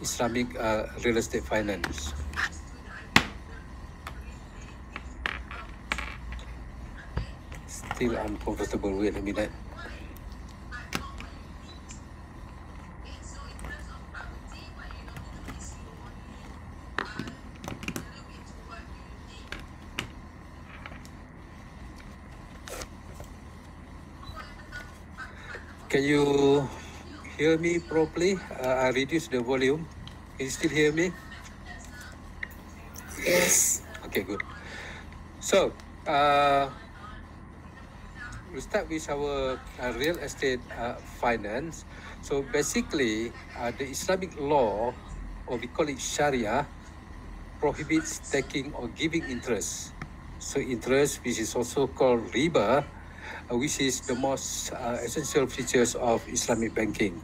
Islamic real estate finance. Still uncomfortable. Wait a minute. Can you hear me properly? I reduced the volume. Can you still hear me? Yes. Okay, good. So, we'll start with our real estate finance. So basically, the Islamic law, or we call it Sharia, prohibits taking or giving interest. So interest, which is also called riba, which is the most essential features of Islamic banking.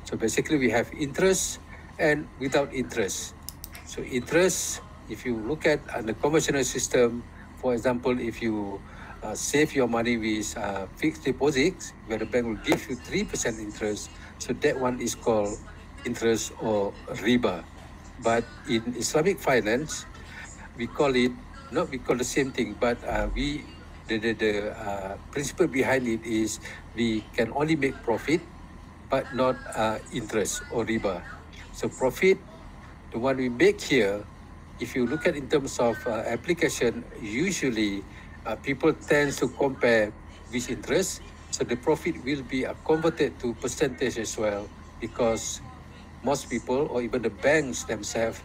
So basically we have interest and without interest. So interest, if you look at the conventional system, for example, if you save your money with fixed deposits, where the bank will give you 3% interest, so that one is called interest or riba. But in Islamic finance, we call it, not we call the same thing, but the principle behind it is we can only make profit, but not interest or riba. So profit, the one we make here, if you look at in terms of application, usually people tend to compare with interest. So the profit will be converted to percentage as well, because most people or even the banks themselves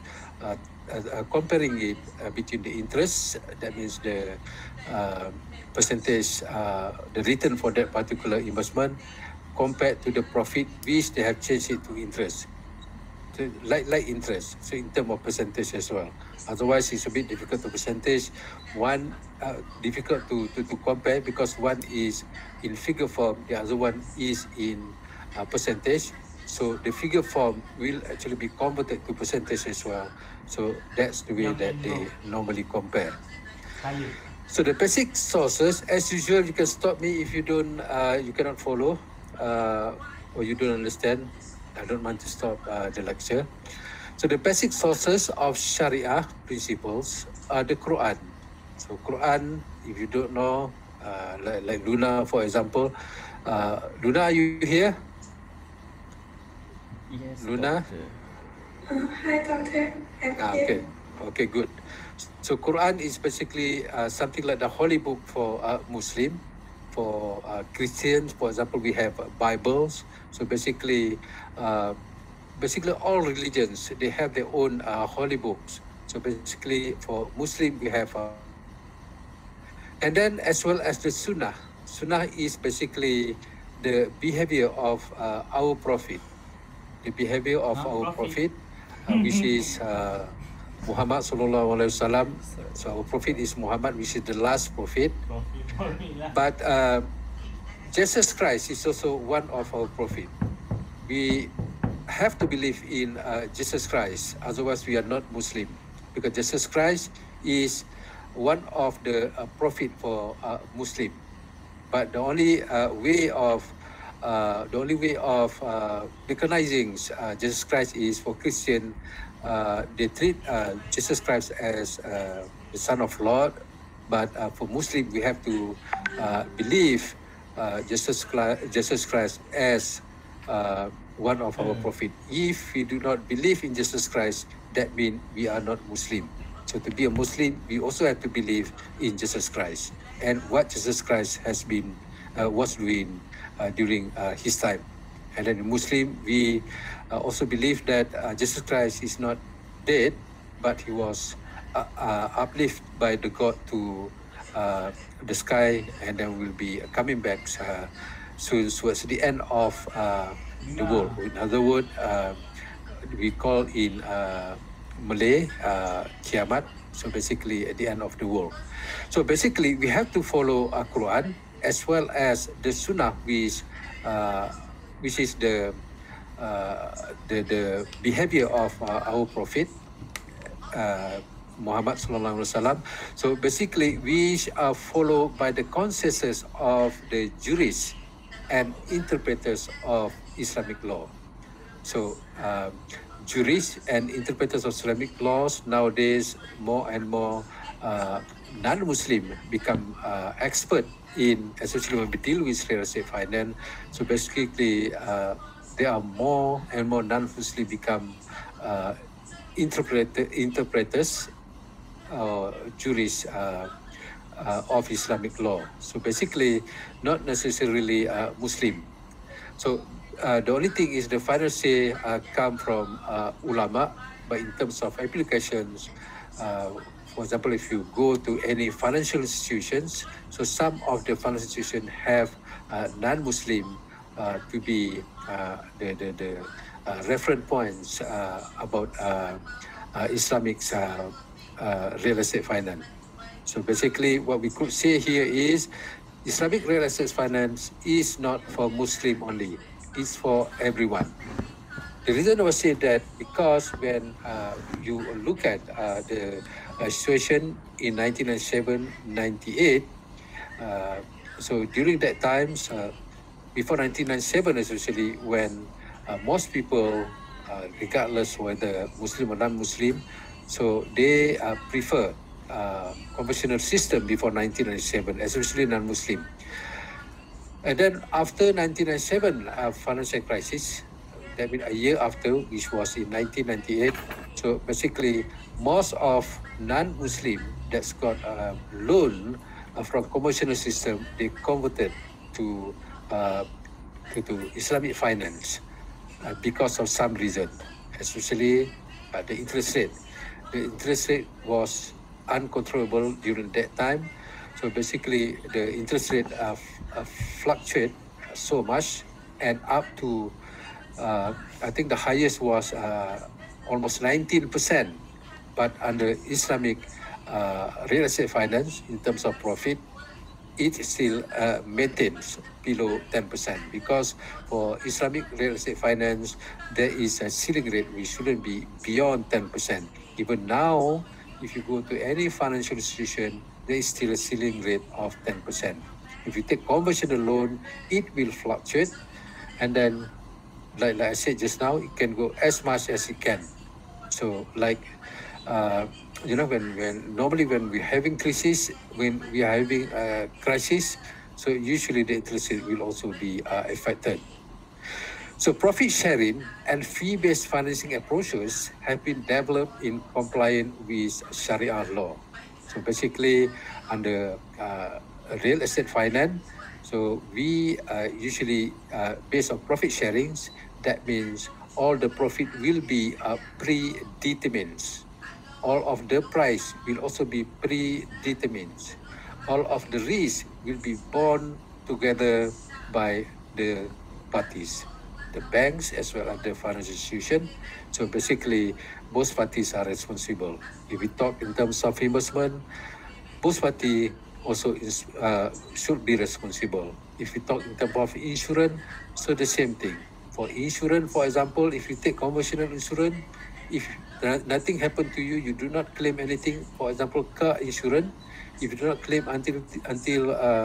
comparing it between the interest, that means the percentage, the return for that particular investment, compared to the profit which they have changed it to interest. So like interest, so in terms of percentage as well. Otherwise, it's a bit difficult to percentage. One difficult to compare, because one is in figure form, the other one is in percentage. So the figure form will actually be converted to percentage as well. So that's the way that they normally compare. So the basic sources, as usual, you can stop me if you don't, you cannot follow or you don't understand. I don't want to stop the lecture. So the basic sources of Sharia principles are the Quran. So Quran, if you don't know, like Luna, for example, Luna, are you here? Yes, Luna? Doctor. Hi, Doctor. I'm Okay, here. okay, good. So Quran is basically something like the holy book for Muslim. For Christians, for example, we have Bibles. So basically all religions, they have their own holy books. So basically for Muslim, we have and then as well as the Sunnah. Sunnah is basically the behavior of our Prophet. The behavior of our Prophet, which is Muhammad Sallallahu Alaihi Wasallam. So our Prophet is Muhammad, which is the last Prophet. But Jesus Christ is also one of our Prophet. We have to believe in Jesus Christ, otherwise we are not Muslim, because Jesus Christ is one of the prophet for Muslim. But the only way of recognizing Jesus Christ is for Christian. They treat Jesus Christ as the Son of Lord, but for Muslim we have to believe Jesus Christ as one of our prophet. If we do not believe in Jesus Christ, that means we are not Muslim. So to be a Muslim, we also have to believe in Jesus Christ and what Jesus Christ has been was doing during his time. And then Muslim, we also believe that Jesus Christ is not dead, but he was uplifted by the God to the sky, and then will be coming back soon towards the end of the world. In other words, we call in Malay Kiamat. So basically at the end of the world. So basically we have to follow Quran as well as the Sunnah, which is the behavior of our Prophet Muhammad Sallallahu Alaihi Wasallam. So basically we are followed by the consensus of the jurists and interpreters of Islamic law. So jurists and interpreters of Islamic laws nowadays, more and more non-Muslim become expert in, especially when we deal with real estate finance. So basically, there are more and more non-Muslim become interpreters or jurists of Islamic law. So basically, not necessarily Muslim. So the only thing is the final say come from ulama, but in terms of applications, for example, if you go to any financial institutions, so some of the financial institutions have non-Muslim to be the reference points about Islamic real estate finance. So basically, what we could say here is Islamic real estate finance is not for Muslim only; it's for everyone. The reason I was saying that because when you look at the situation in 1997, 98, so during that times, before 1997 especially, when most people, regardless whether Muslim or non-Muslim, so they prefer conventional system before 1997, especially non-Muslim. And then after 1997 financial crisis, that means a year after, which was in 1998. So basically, most of non-Muslim that's got a loan from conventional system, they converted to Islamic finance because of some reason, especially the interest rate. The interest rate was uncontrollable during that time. So basically, the interest rate fluctuate so much, and up to I think the highest was almost 19%. But under Islamic real estate finance, in terms of profit, it still maintains below 10%, because for Islamic real estate finance, there is a ceiling rate which shouldn't be beyond 10%. Even now, if you go to any financial institution, there is still a ceiling rate of 10%. If you take conventional loan, it will fluctuate, and then, like I said just now, it can go as much as it can. So, like, when normally when we're having crisis, when we are having a crisis, so usually the interest rate will also be affected. So profit sharing and fee-based financing approaches have been developed in compliance with Sharia law. So basically, under real estate finance, so we usually based on profit sharings. That means all the profit will be predetermined. All of the price will also be predetermined. All of the risk will be borne together by the parties, the banks as well as the financial institution. So basically, both parties are responsible. If we talk in terms of investment, both parties also should be responsible. If we talk in terms of insurance, so the same thing. For insurance, for example, if you take conventional insurance, if nothing happened to you, you do not claim anything. For example, car insurance, if you do not claim until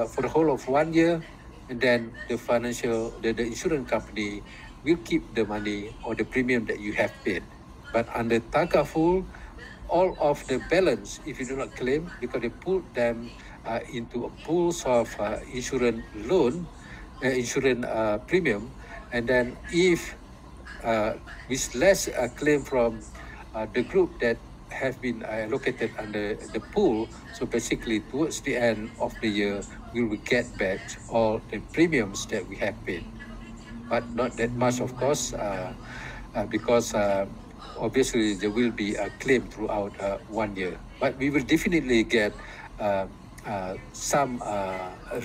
for the whole of 1 year, and then the insurance company will keep the money or the premium that you have paid. But under Takaful, all of the balance, if you do not claim, because they put them into a pools of insurance loan, insurance premium, and then if with less claim from the group that have been allocated under the pool, so basically towards the end of the year, we will get back all the premiums that we have paid. But not that much, of course, because obviously there will be a claim throughout 1 year. But we will definitely get some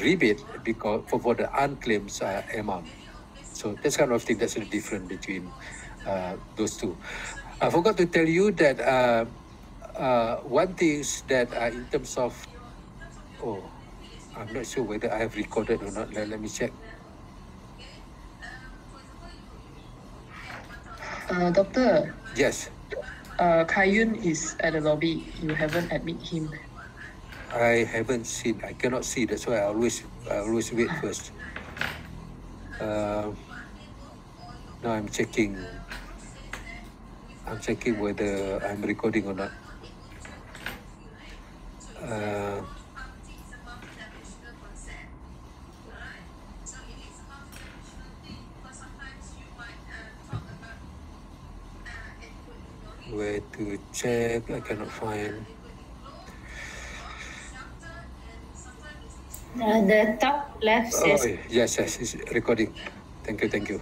rebate because for the unclaimed amount. So that's kind of thing. That's the difference between those two. I forgot to tell you that one thing is that in terms of, I'm not sure whether I have recorded or not. Let me check. Doctor. Yes. Kayun is at the lobby. You haven't admit him. I haven't seen. I cannot see. That's why I always wait first. Now I'm checking. I'm checking whether I'm recording or not. Where to check? I cannot find. The top left Oh, says yes, it's recording. Thank you.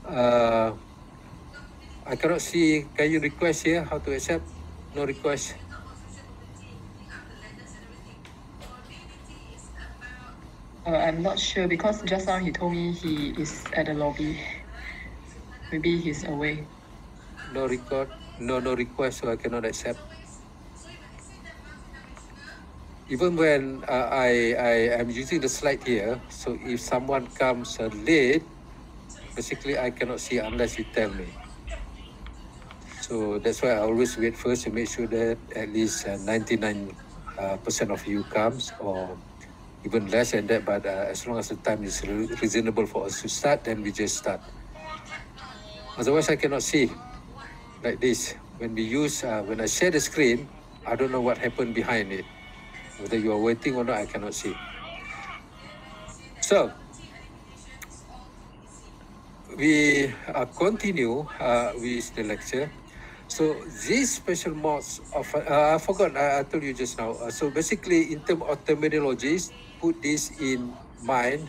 I cannot see. Can you request here how to accept? No request. I'm not sure because just now he told me he is at the lobby. Maybe he's away. No record. No request, so I cannot accept. Even when I am using the slide here, so if someone comes late, basically I cannot see unless you tell me. So that's why I always wait first to make sure that at least 99% of you comes, or even less than that, but as long as the time is reasonable for us to start, then we just start. Otherwise, I cannot see like this. When we use, when I share the screen, I don't know what happened behind it. Whether you are waiting or not, I cannot see. So, we continue with the lecture. So these special modes of, I forgot, I told you just now. So basically, in terms of terminologies, put this in mind,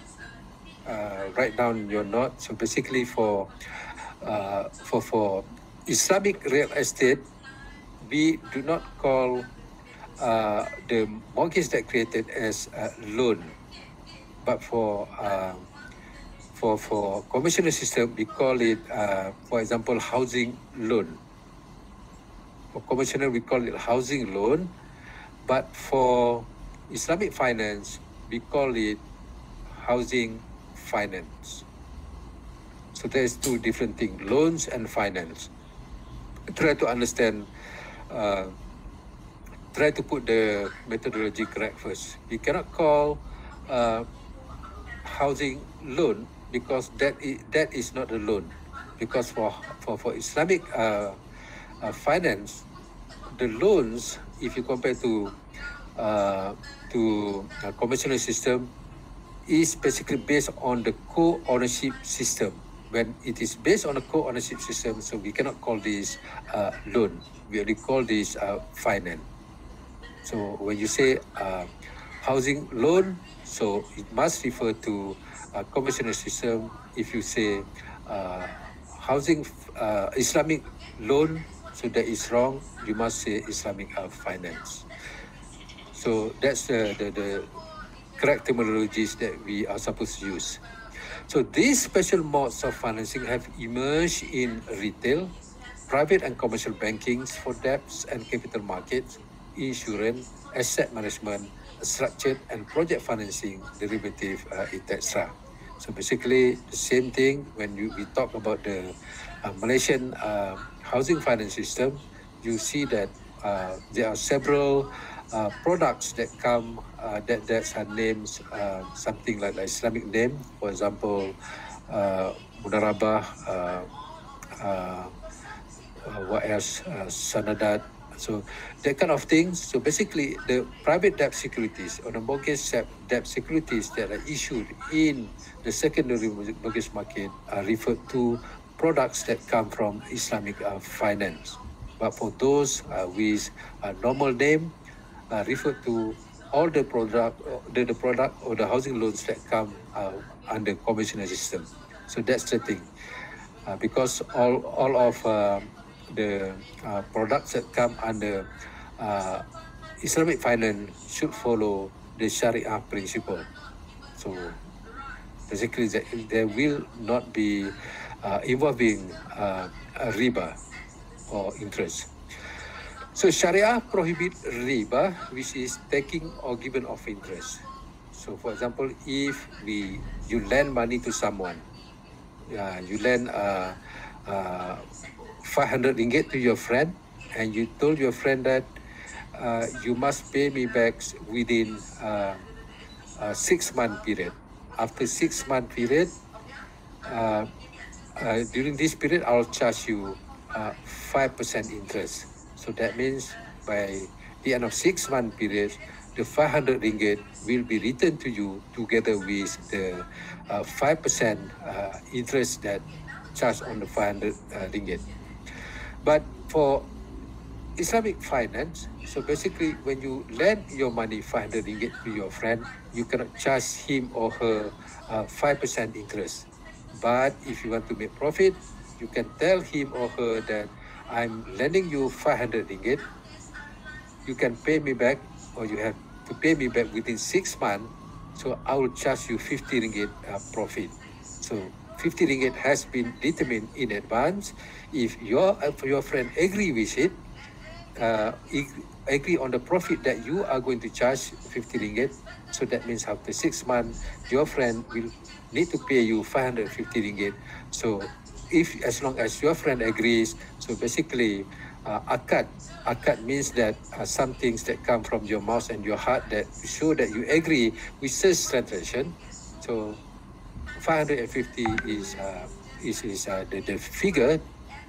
write down your note. So basically for Islamic real estate, we do not call the mortgage that created as a loan, but for conventional system, we call it, for example, housing loan. For conventional, we call it housing loan, but for Islamic finance, we call it housing finance. So there's two different things, loans and finance. Try to understand, try to put the methodology correct first. We cannot call housing loan because that is not a loan. Because for Islamic finance, the loans, if you compare to conventional system, is basically based on the co-ownership system. When it is based on a co-ownership system, so we cannot call this loan. We only call this finance. So when you say housing loan, so it must refer to a conventional system. If you say housing Islamic loan, so that is wrong. You must say Islamic finance. So that's the correct terminologies that we are supposed to use. So these special modes of financing have emerged in retail, private and commercial bankings for debts and capital markets, insurance, asset management, structured and project financing, derivative, etc. So basically the same thing when we talk about the Malaysian housing finance system. You see that there are several products that come that's names something like Islamic name. For example, Mudarabah, what else? Sanadat. So that kind of things. So basically, the private debt securities or the mortgage debt securities that are issued in the secondary mortgage market are referred to products that come from Islamic finance. But for those with a normal name, refer to all the product or the housing loans that come under conventional system. So that's the thing, because all of the products that come under Islamic finance should follow the Sharia principle. So basically, there will not be involving a riba or interest. So Sharia prohibit riba, which is taking or giving of interest. So for example, if you lend money to someone, you lend 500 ringgit to your friend, and you told your friend that you must pay me back within a 6-month period. After 6-month period, during this period, I'll charge you 5% interest. So that means by the end of 6-month period, the 500 ringgit will be returned to you together with the 5% interest that charged on the 500 ringgit. But for Islamic finance, so basically when you lend your money 500 ringgit to your friend, you cannot charge him or her 5% interest. But if you want to make profit, you can tell him or her that I'm lending you 500 ringgit. You can pay me back, or you have to pay me back within 6 months. So I will charge you 50 ringgit profit. So 50 ringgit has been determined in advance. If your friend agree with it, agree on the profit that you are going to charge 50 ringgit. So that means after 6 months, your friend will need to pay you 550 ringgit. So as long as your friend agrees, so basically akad means that some things that come from your mouth and your heart that show that you agree with such transaction. So 550 is the figure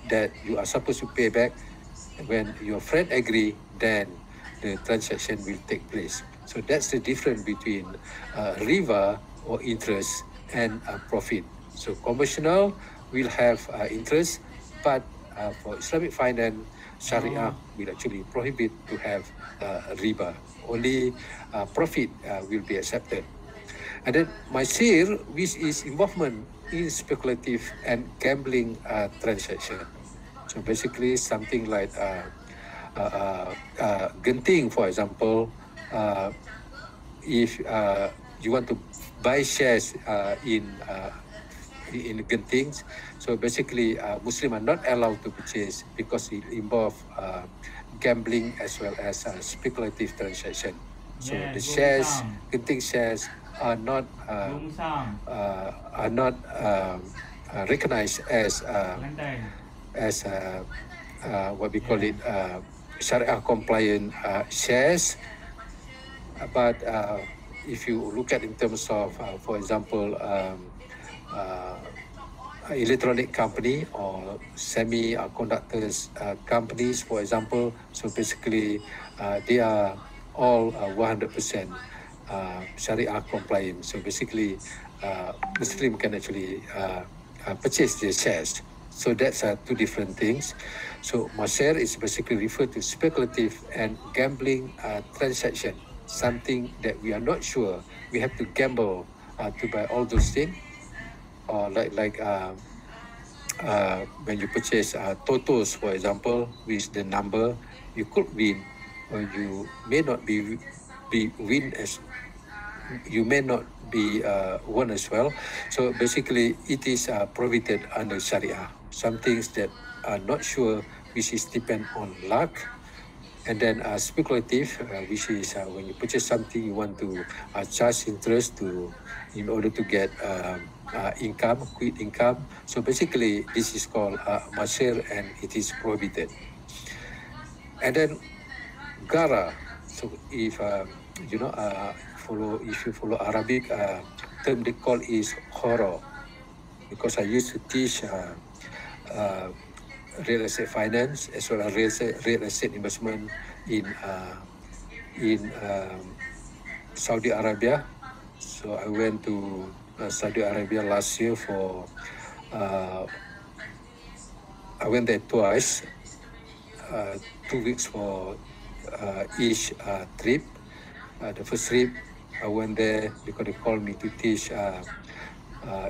that you are supposed to pay back. When your friend agree, then the transaction will take place. So that's the difference between riba or interest and profit. So conventional will have interest, but for Islamic finance, Sharia will actually prohibit to have riba. Only profit will be accepted. And then Maisir, which is involvement in speculative and gambling transaction. So basically something like genting, for example, if you want to buy shares in gentings, so basically Muslims are not allowed to purchase because it involves gambling as well as speculative transaction. So the shares, genting shares, are not recognized as what we call it Sharia compliant shares. But if you look at in terms of, for example, electronic company or semi-conductors companies, for example, so basically they are all 100% Sharia compliant. So basically Muslim can actually purchase their shares. So that's two different things. So Maser is basically referred to speculative and gambling transaction, something that we are not sure. We have to gamble to buy all those things. Or like when you purchase Totos, for example, with the number, you could win, or you may not be win as you may not be won as well. So basically, it is prohibited under Sharia. Some things that are not sure, which is depend on luck, and then speculative, which is when you purchase something, you want to charge interest in order to get income, quick income. So basically, this is called Maser, and it is prohibited. And then Gara. So if if you follow Arabic, term they call is Khoro, because I used to teach real estate finance as well as real estate investment in Saudi Arabia. So I went to Saudi Arabia last year for I went there twice, 2 weeks for each trip. The first trip I went there because they called me to teach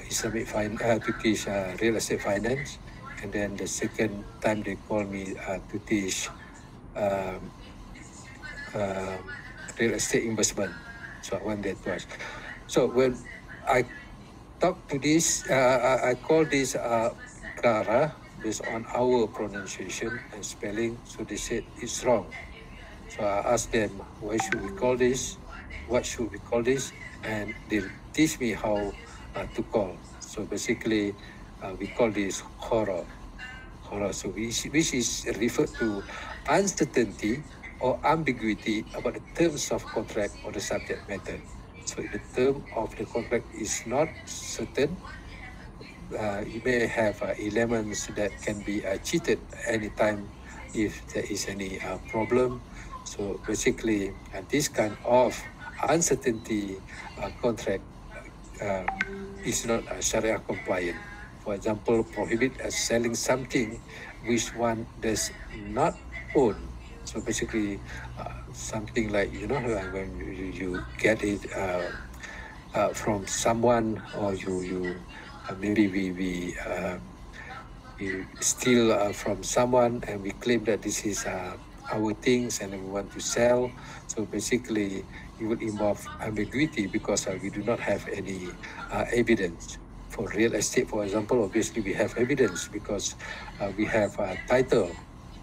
Islamic to teach real estate finance, and then the second time they called me to teach real estate investment. So I went there twice. So when I talked to this, I call this Clara based on our pronunciation and spelling. So they said it's wrong. So I asked them, why should we call this? What should we call this? And they teach me how to call. So basically, we call this horror. So which is referred to uncertainty or ambiguity about the terms of contract or the subject matter. So if the term of the contract is not certain, you may have elements that can be cheated anytime if there is any problem. So basically, this kind of uncertainty contract is not Sharia compliant. For example, prohibit selling something which one does not own. So basically, something like, when you get it from someone, or you maybe we steal from someone and we claim that this is our things and we want to sell. So basically, it would involve ambiguity because we do not have any evidence. For real estate, for example, obviously we have evidence because we have title,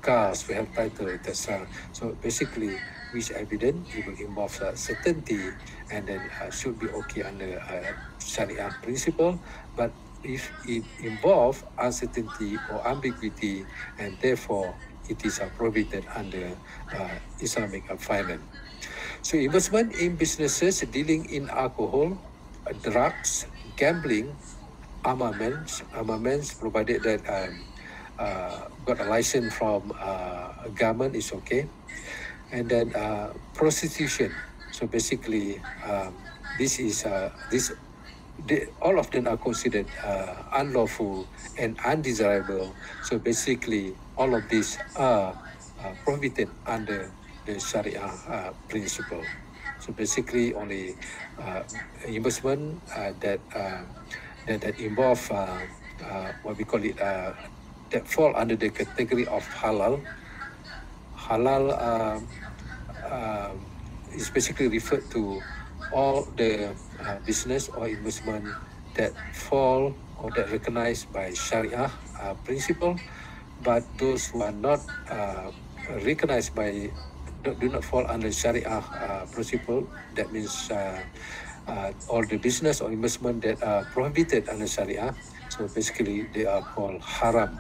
cars, we have title, etc. So basically, which evidence, it will involve certainty, and then should be okay under Sharia principle. But if it involves uncertainty or ambiguity, and therefore it is prohibited under Islamic finance. So investment in businesses dealing in alcohol, drugs, gambling, armaments, provided that got a license from government, is okay. And then prostitution. So basically, all of them are considered unlawful and undesirable. So basically, all of these are prohibited under the Sharia principle. So basically, only investment that involve what we call it, that fall under the category of halal. Halal is basically referred to all the business or investment that fall or that recognized by Sharia principle, but those who are not recognized by, do not fall under Sharia principle, that means all the business or investment that are prohibited under Sharia, so basically they are called haram.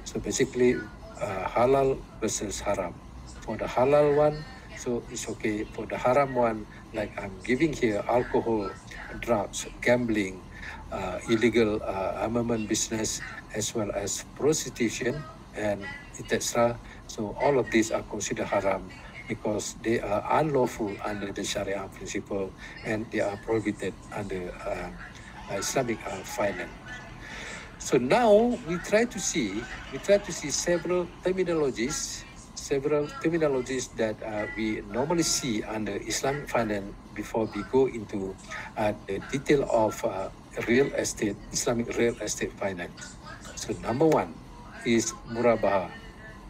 So basically halal versus haram. For the halal one, so it's okay. For the haram one, like I'm giving here, alcohol, drugs, gambling, illegal armament business, as well as prostitution and etc. So all of these are considered haram because they are unlawful under the Sharia principle and they are prohibited under Islamic finance. So now we try to see several terminologies that we normally see under Islamic finance before we go into the detail of real estate, Islamic real estate finance. So number one is murabaha.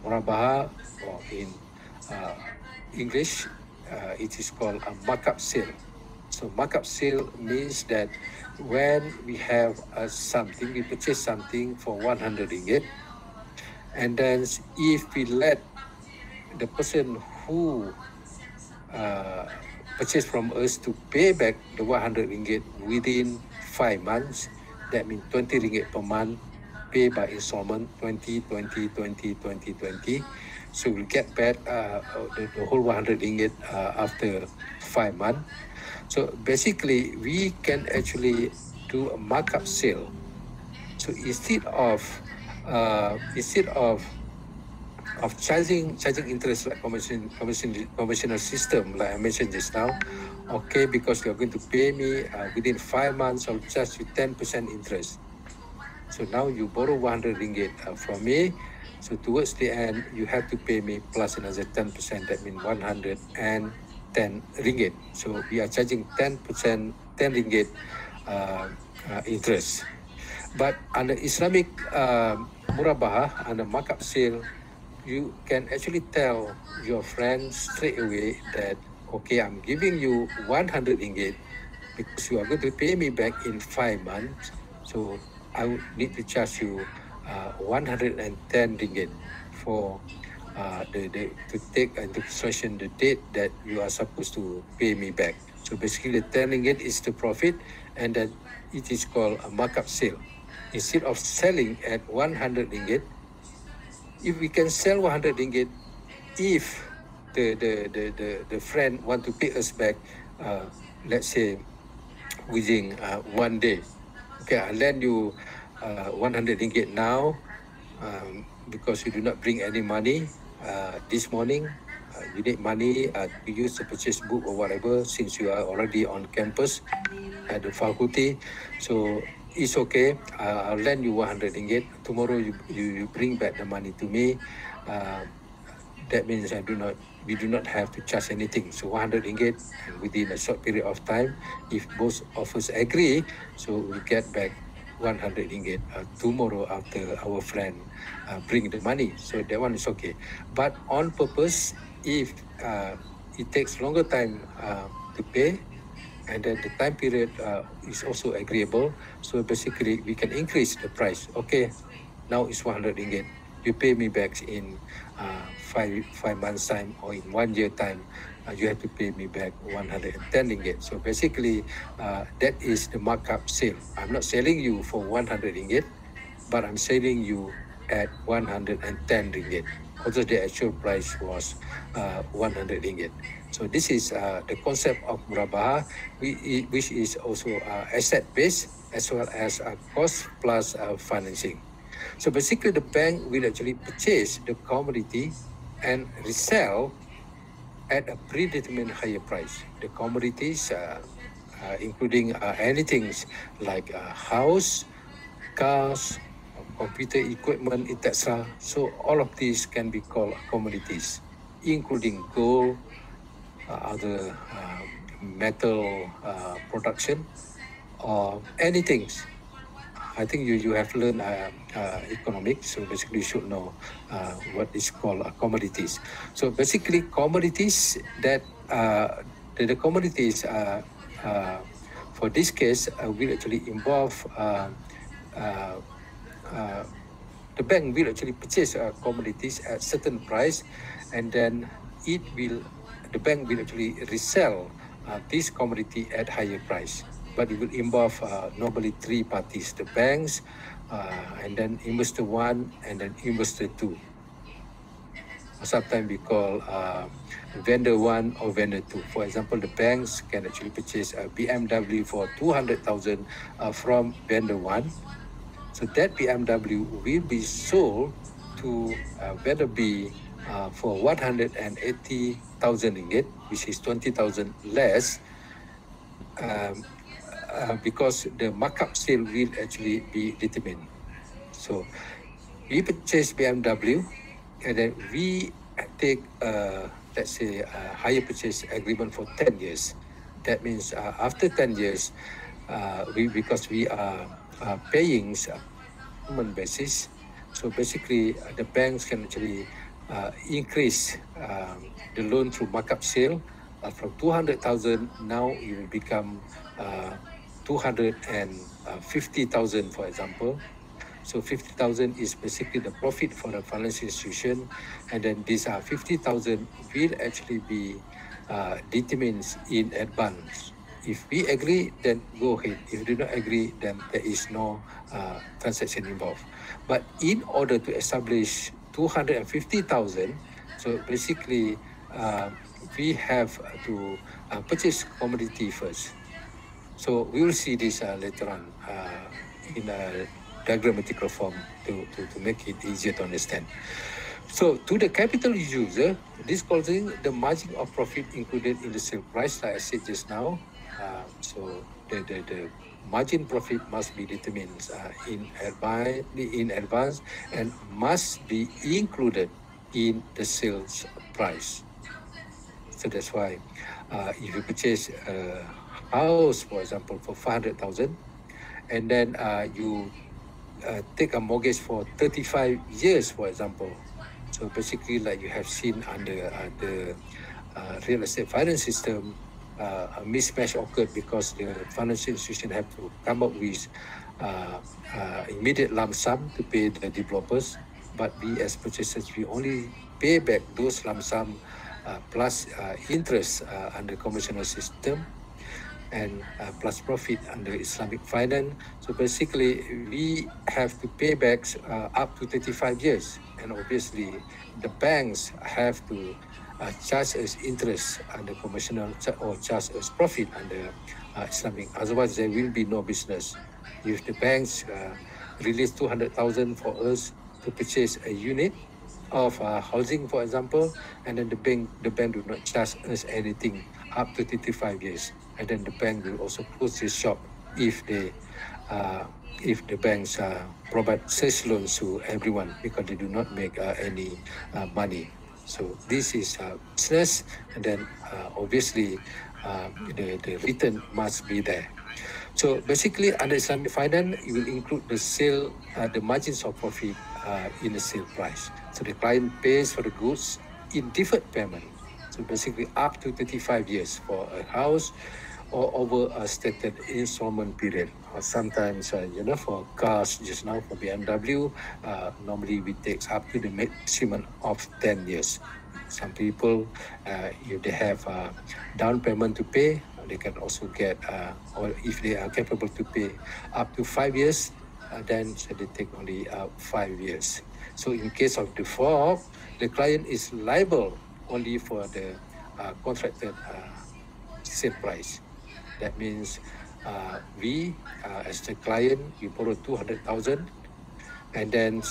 Murabaha, or in English, it is called a markup sale. So markup sale means that when we have something, we purchase something for 100 ringgit, and then if we let the person who purchased from us to pay back the 100 ringgit within 5 months, that means 20 ringgit per month, pay by installment, 20. So we'll get back the whole 100 ringgit after 5 months. So basically, we can actually do a markup sale. So instead of charging interest like conventional system, like I mentioned just now, okay, because you're going to pay me within 5 months, I'll charge you 10% interest. So now you borrow 100 ringgit from me. So towards the end, you have to pay me plus another 10%. That means 110 ringgit. So we are charging 10%, 10 ringgit interest. But under Islamic murabaha, under markup sale, you can actually tell your friends straight away that, okay, I'm giving you 100 ringgit because you are going to pay me back in 5 months. So I would need to charge you 110 ringgit for to take into consideration the date that you are supposed to pay me back. So basically, the 10 ringgit is the profit, and then it is called a markup sale. Instead of selling at 100 ringgit, if we can sell 100 ringgit, if the friend want to pay us back, let's say within 1 day, okay, I lend you 100 ringgit now because you do not bring any money this morning. You need money to use the purchase book or whatever since you are already on campus at the faculty. So it's okay. I'll lend you 100 ringgit. Tomorrow you bring back the money to me. That means we do not have to charge anything. So 100 ringgit, and within a short period of time, if both of us agree, so we get back 100 ringgit tomorrow after our friend bring the money. So that one is okay. But on purpose, if it takes longer time to pay, and then the time period is also agreeable, so basically we can increase the price. Okay, now it's 100 ringgit. You pay me back in 5 months time or in 1 year time. You have to pay me back 110 ringgit. So basically, that is the markup sale. I'm not selling you for 100 ringgit, but I'm selling you at 110 ringgit. Although the actual price was 100 ringgit. So this is the concept of murabaha, which is also asset-based as well as cost plus financing. So basically, the bank will actually purchase the commodity and resell at a predetermined higher price. The commodities, including anything like house, cars, computer equipment, etc. So all of these can be called commodities, including gold, other metal production, or anything. I think you have learned economics, so basically you should know what is called commodities. So basically commodities that the commodities for this case will actually involve the bank will actually purchase commodities at certain price, and then the bank will actually resell this commodity at higher price. But it will involve normally 3 parties: the banks, and then investor 1, and then investor 2. Sometimes we call vendor 1 or vendor 2. For example, the banks can actually purchase a BMW for 200,000 from vendor 1. So that BMW will be sold to vendor B for 180,000 ringgit, which is 20,000 less, because the markup sale will actually be determined. So we purchase BMW, and then we take, let's say, a higher purchase agreement for 10 years. That means after 10 years, because we are paying on basis, so basically the banks can actually increase the loan through markup sale from 200,000. Now it will become 250,000, for example. So 50,000 is basically the profit for the financial institution, and then these 50,000 will actually be determined in advance. If we agree, then go ahead. If we do not agree, then there is no transaction involved. But in order to establish 250,000, so basically we have to purchase commodity first. So we will see this later on in a diagrammatical form to make it easier to understand. So to the capital user, this causing the margin of profit included in the sale price, like I said just now. So the margin profit must be determined in advance and must be included in the sales price. So that's why if you purchase a house, for example, for 500,000, and then you take a mortgage for 35 years, for example. So basically, like you have seen under the real estate finance system, a mismatch occurred because the financial institution have to come up with immediate lump sum to pay the developers, but we as purchasers, we only pay back those lump sum plus interest under conventional system, and plus profit under Islamic finance. So basically, we have to pay back up to 35 years. And obviously, the banks have to charge us interest under conventional or charge us profit under Islamic. Otherwise, there will be no business. If the banks release 200,000 for us to purchase a unit of housing, for example, and then the bank do not charge us anything up to 35 years, and then the bank will also close the shop if the banks provide such loans to everyone, because they do not make any money. So this is business, and then obviously the return must be there. So basically, under Islamic finance, it will include the sale, the margins of profit in the sale price. So the client pays for the goods in deferred payment. So basically, up to 35 years for a house, or over a stated installment period. Or sometimes, for cars, just now for BMW, normally we take up to the maximum of 10 years. Some people, if they have down payment to pay, they can also get, or if they are capable to pay up to 5 years, then they take only 5 years. So in case of default, the client is liable only for the contracted sale price. That means we, as the client, we borrow 200,000, and then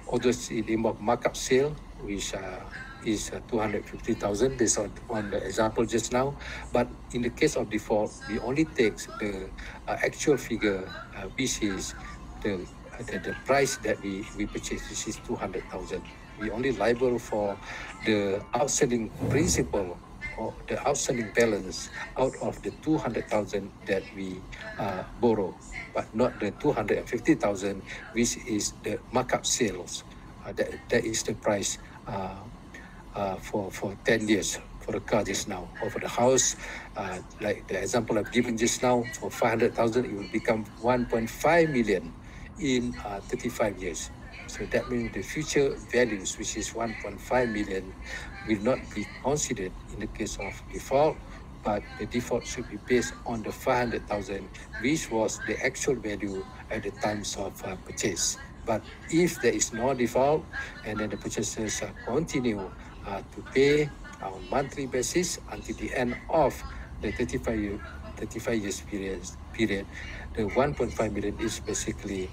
although it involves markup sale, which is 250,000 based on the example just now. But in the case of default, we only take the actual figure, which is the price that we purchased, which is 200,000. We only liable for the outstanding principal or the outstanding balance out of the 200,000 that we borrow, but not the 250,000, which is the markup sales. That is the price for 10 years for the car just now, or for the house, like the example I've given just now, for 500,000, it will become 1.5 million in 35 years. So that means the future values, which is 1.5 million, will not be considered in the case of default, but the default should be based on the 500,000, which was the actual value at the times of purchase. But if there is no default, and then the purchasers continue to pay on monthly basis until the end of the 35 years period, the 1.5 million is basically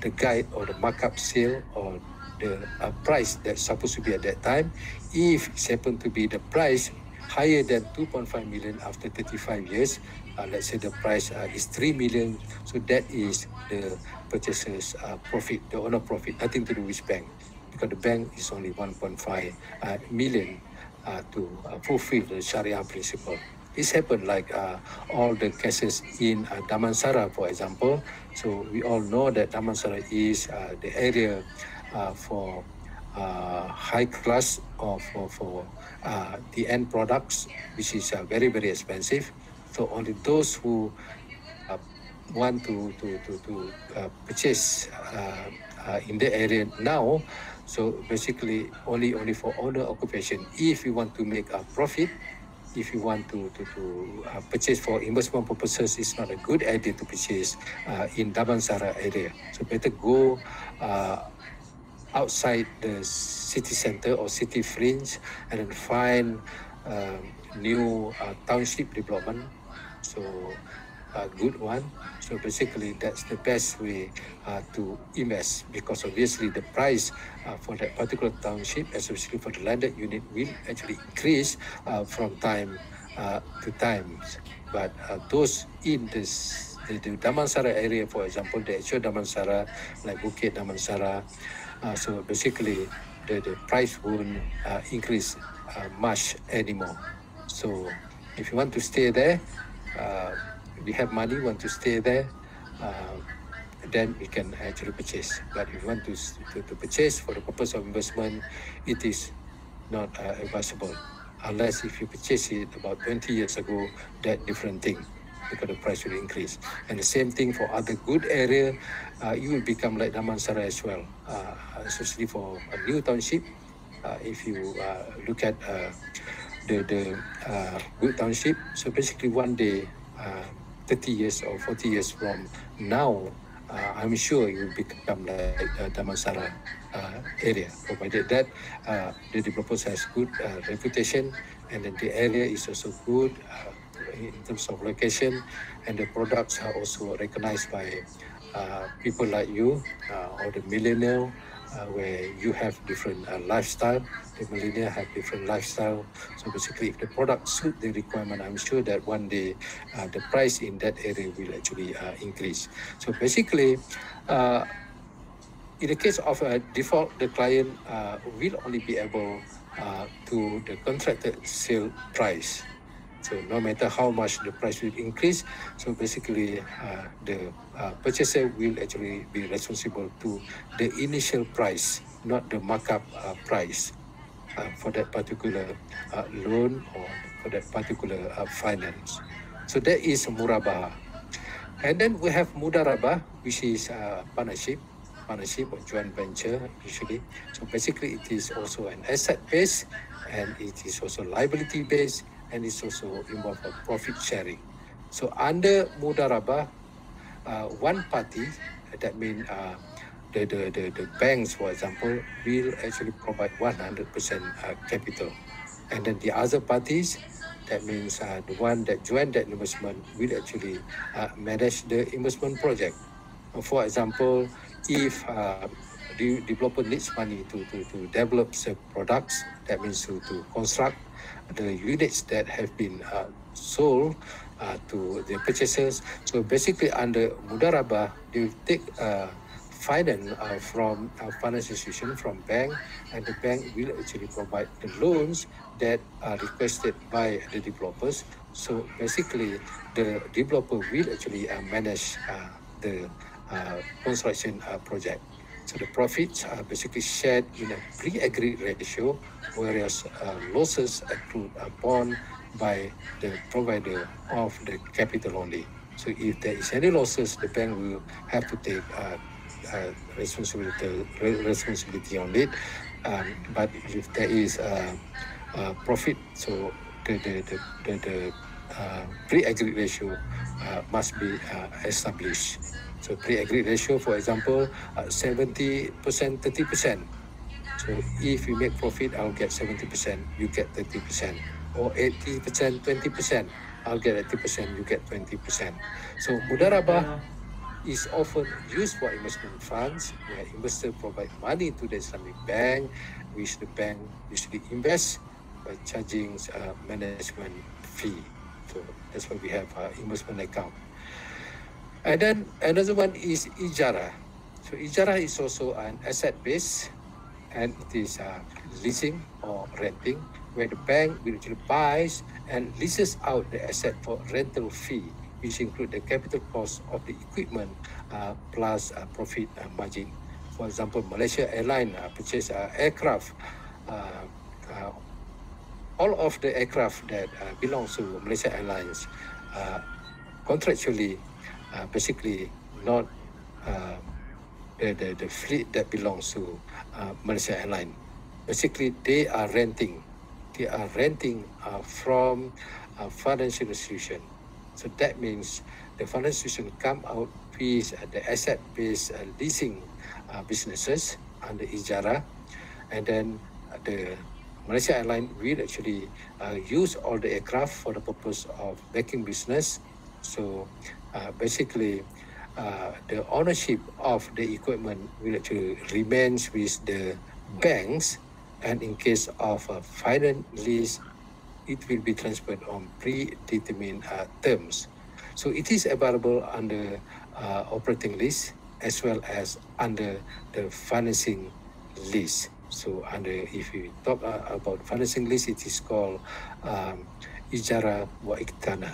the guide or the markup sale, or the price that's supposed to be at that time. If it happens to be the price higher than 2.5 million after 35 years, let's say the price is 3 million, so that is the purchaser's profit, the owner profit, nothing to do with bank, because the bank is only 1.5 million to fulfill the Sharia principle. This happened like all the cases in Damansara, for example. So we all know that Damansara is the area for high class or for the end products, which is very, very expensive. So only those who want to purchase in the area now. So basically only for owner occupation. If you want to make a profit, if you want to purchase for investment purposes, it's not a good idea to purchase in Damansara area. So better go outside the city center or city fringe, and then find new township development. So a good one. So basically that's the best way to invest, because obviously the price for that particular township, especially for the landed unit, will actually increase from time to time. But those in the Damansara area, for example, the actual Damansara, like Bukit Damansara, so basically the price won't increase much anymore. So if you want to stay there, we have money, want to stay there, then we can actually purchase. But if you want to purchase for the purpose of investment, it is not advisable, unless if you purchase it about 20 years ago, that different thing, because the price will increase. And the same thing for other good area, it will become like Damansara as well, especially for a new township. If you look at the good township, so basically one day, 30 years or 40 years from now, I'm sure it will become like Damansara area, provided that the developers has good reputation, and then the area is also good in terms of location, and the products are also recognized by people like you or the millennial, where you have different lifestyle. The millennial have different lifestyle. So basically, if the product suit the requirement, I'm sure that one day the price in that area will actually increase. So basically, in the case of a default, the client will only be able to the contracted sale price. So no matter how much the price will increase, so basically the purchaser will actually be responsible to the initial price, not the markup price for that particular loan or for that particular finance. So that is murabah. And then we have mudarabah, which is partnership or joint venture usually. So basically it is also an asset based, and it is also liability based, and it's also involved a profit sharing. So under mudarabah, one party, that means the banks, for example, will actually provide 100% capital. And then the other parties, that means the one that joined that investment will actually manage the investment project. For example, if the developer needs money to develop the products, that means to construct the units that have been sold to the purchasers. So basically under mudarabah, they take finance from a financial institution, from bank, and the bank will actually provide the loans that are requested by the developers. So basically, the developer will actually manage the construction project. So the profits are basically shared in a pre-agreed ratio, whereas losses accrued upon by the provider of the capital only. So if there is any losses, the bank will have to take responsibility on it. But if there is profit, so the pre-agreed ratio must be established. So pre-agreed ratio, for example, 70%, 30%. So if you make profit, I'll get 70%, you get 30%. Or 80%, 20%, I'll get 80%, you get 20%. So mudarabah is often used for investment funds, where investors provide money to the Islamic bank, which the bank usually invests by charging management fee. So that's why we have investment account. And then another one is ijara. So ijara is also an asset base, and it is leasing or renting, where the bank will actually buys and leases out the asset for rental fee, which include the capital cost of the equipment plus profit margin. For example, Malaysia Airlines purchase aircraft. All of the aircraft that belongs to Malaysia Airlines contractually basically not the fleet that belongs to Malaysia Airlines. Basically, they are renting. They are renting from a financial institution. So that means the financial institution come out with the asset-based leasing businesses under ijara, and then the Malaysia Airlines will actually use all the aircraft for the purpose of making business. So basically, the ownership of the equipment will actually remains with the banks, and in case of a finance lease, it will be transferred on predetermined terms. So it is available under operating lease as well as under the financing lease. So if you talk about financing lease, it is called ijara wa iktana,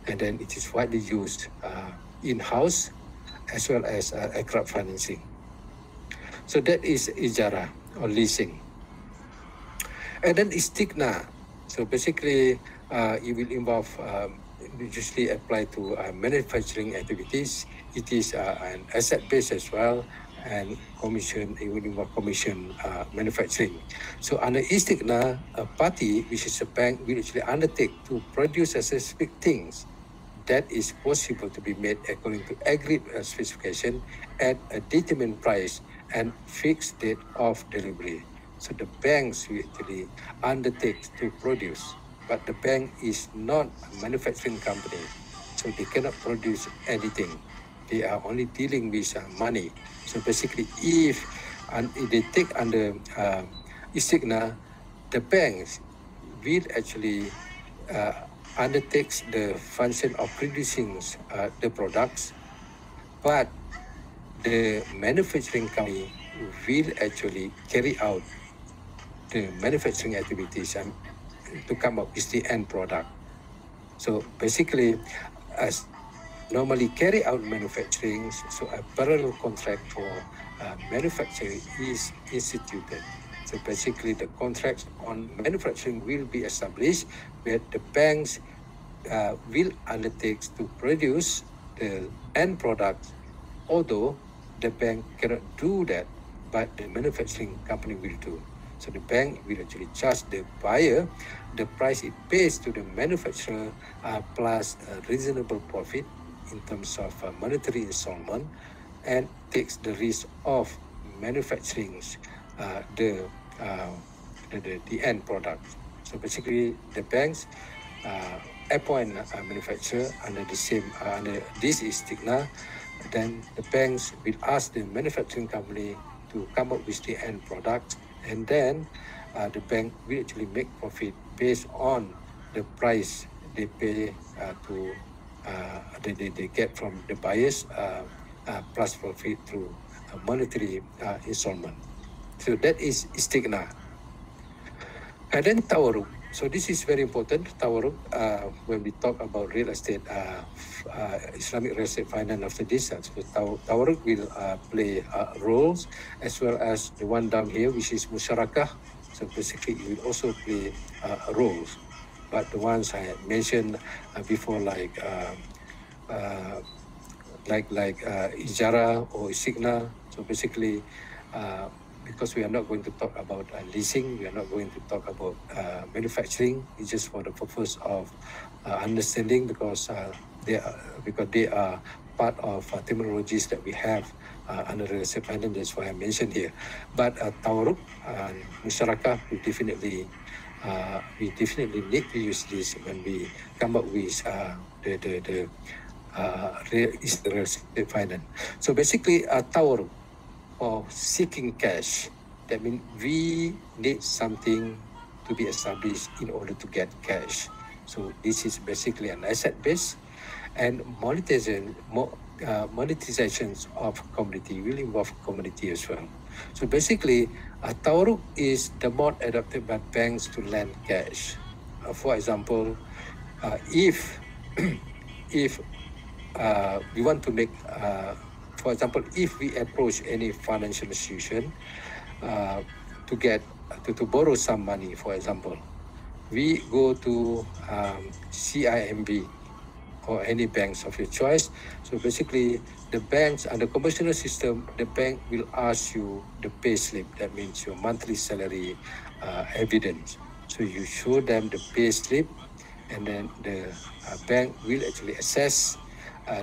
and then it is widely used in-house as well as aircraft financing. So that is ijara or leasing. And then istighna. So basically, it will involve usually apply to manufacturing activities. It is an asset base as well, and commission. It will involve commission manufacturing. So under istighna, a party, which is a bank, will actually undertake to produce a specific things that is possible to be made according to agreed specification at a determined price and fixed date of delivery. So the banks will actually undertake to produce, but the bank is not a manufacturing company, so they cannot produce anything. they are only dealing with money. So basically, if they take under Istiqna, the banks will actually undertakes the function of producing the products, but the manufacturing company will actually carry out the manufacturing activities and to come up with the end product. So basically, as normally carry out manufacturing, so a parallel contract for manufacturing is instituted. So basically, the contracts on manufacturing will be established, where the banks will undertake to produce the end product, although the bank cannot do that, but the manufacturing company will do. So the bank will actually charge the buyer the price it pays to the manufacturer plus a reasonable profit in terms of monetary installment, and takes the risk of manufacturing the end product. So basically, the banks appoint a manufacturer under the same under this Istiqna. Then the banks will ask the manufacturing company to come up with the end product, and then the bank will actually make profit based on the price they pay to they get from the buyers plus profit through monetary installment. So that is Istiqna. And then Tawarruk. So this is very important, Tawarruk, when we talk about real estate, Islamic real estate finance after this. So Tawarruk will play roles, as well as the one down here, which is Musyarakah. So basically, it will also play roles. But the ones I mentioned before, like Ijara or Istiqna, so basically, because we are not going to talk about leasing, we are not going to talk about manufacturing. It's just for the purpose of understanding, because they are part of terminologies that we have under real estate finance. That's why I mentioned here. But Tawarruk and Musyarakah, we definitely need to use this when we come up with the real estate finance. So basically, Tawarruk, or seeking cash, that means we need something to be established in order to get cash. So this is basically an asset base, and monetizations of commodity will involve commodity as well. So basically, Tawarruk is the mode adopted by banks to lend cash. For example, if we want to make for example, if we approach any financial institution to get to borrow some money, for example, we go to CIMB or any banks of your choice. So basically, the banks and the conventional system, the bank will ask you the pay slip. That means your monthly salary evidence. So you show them the pay slip, and then the bank will actually assess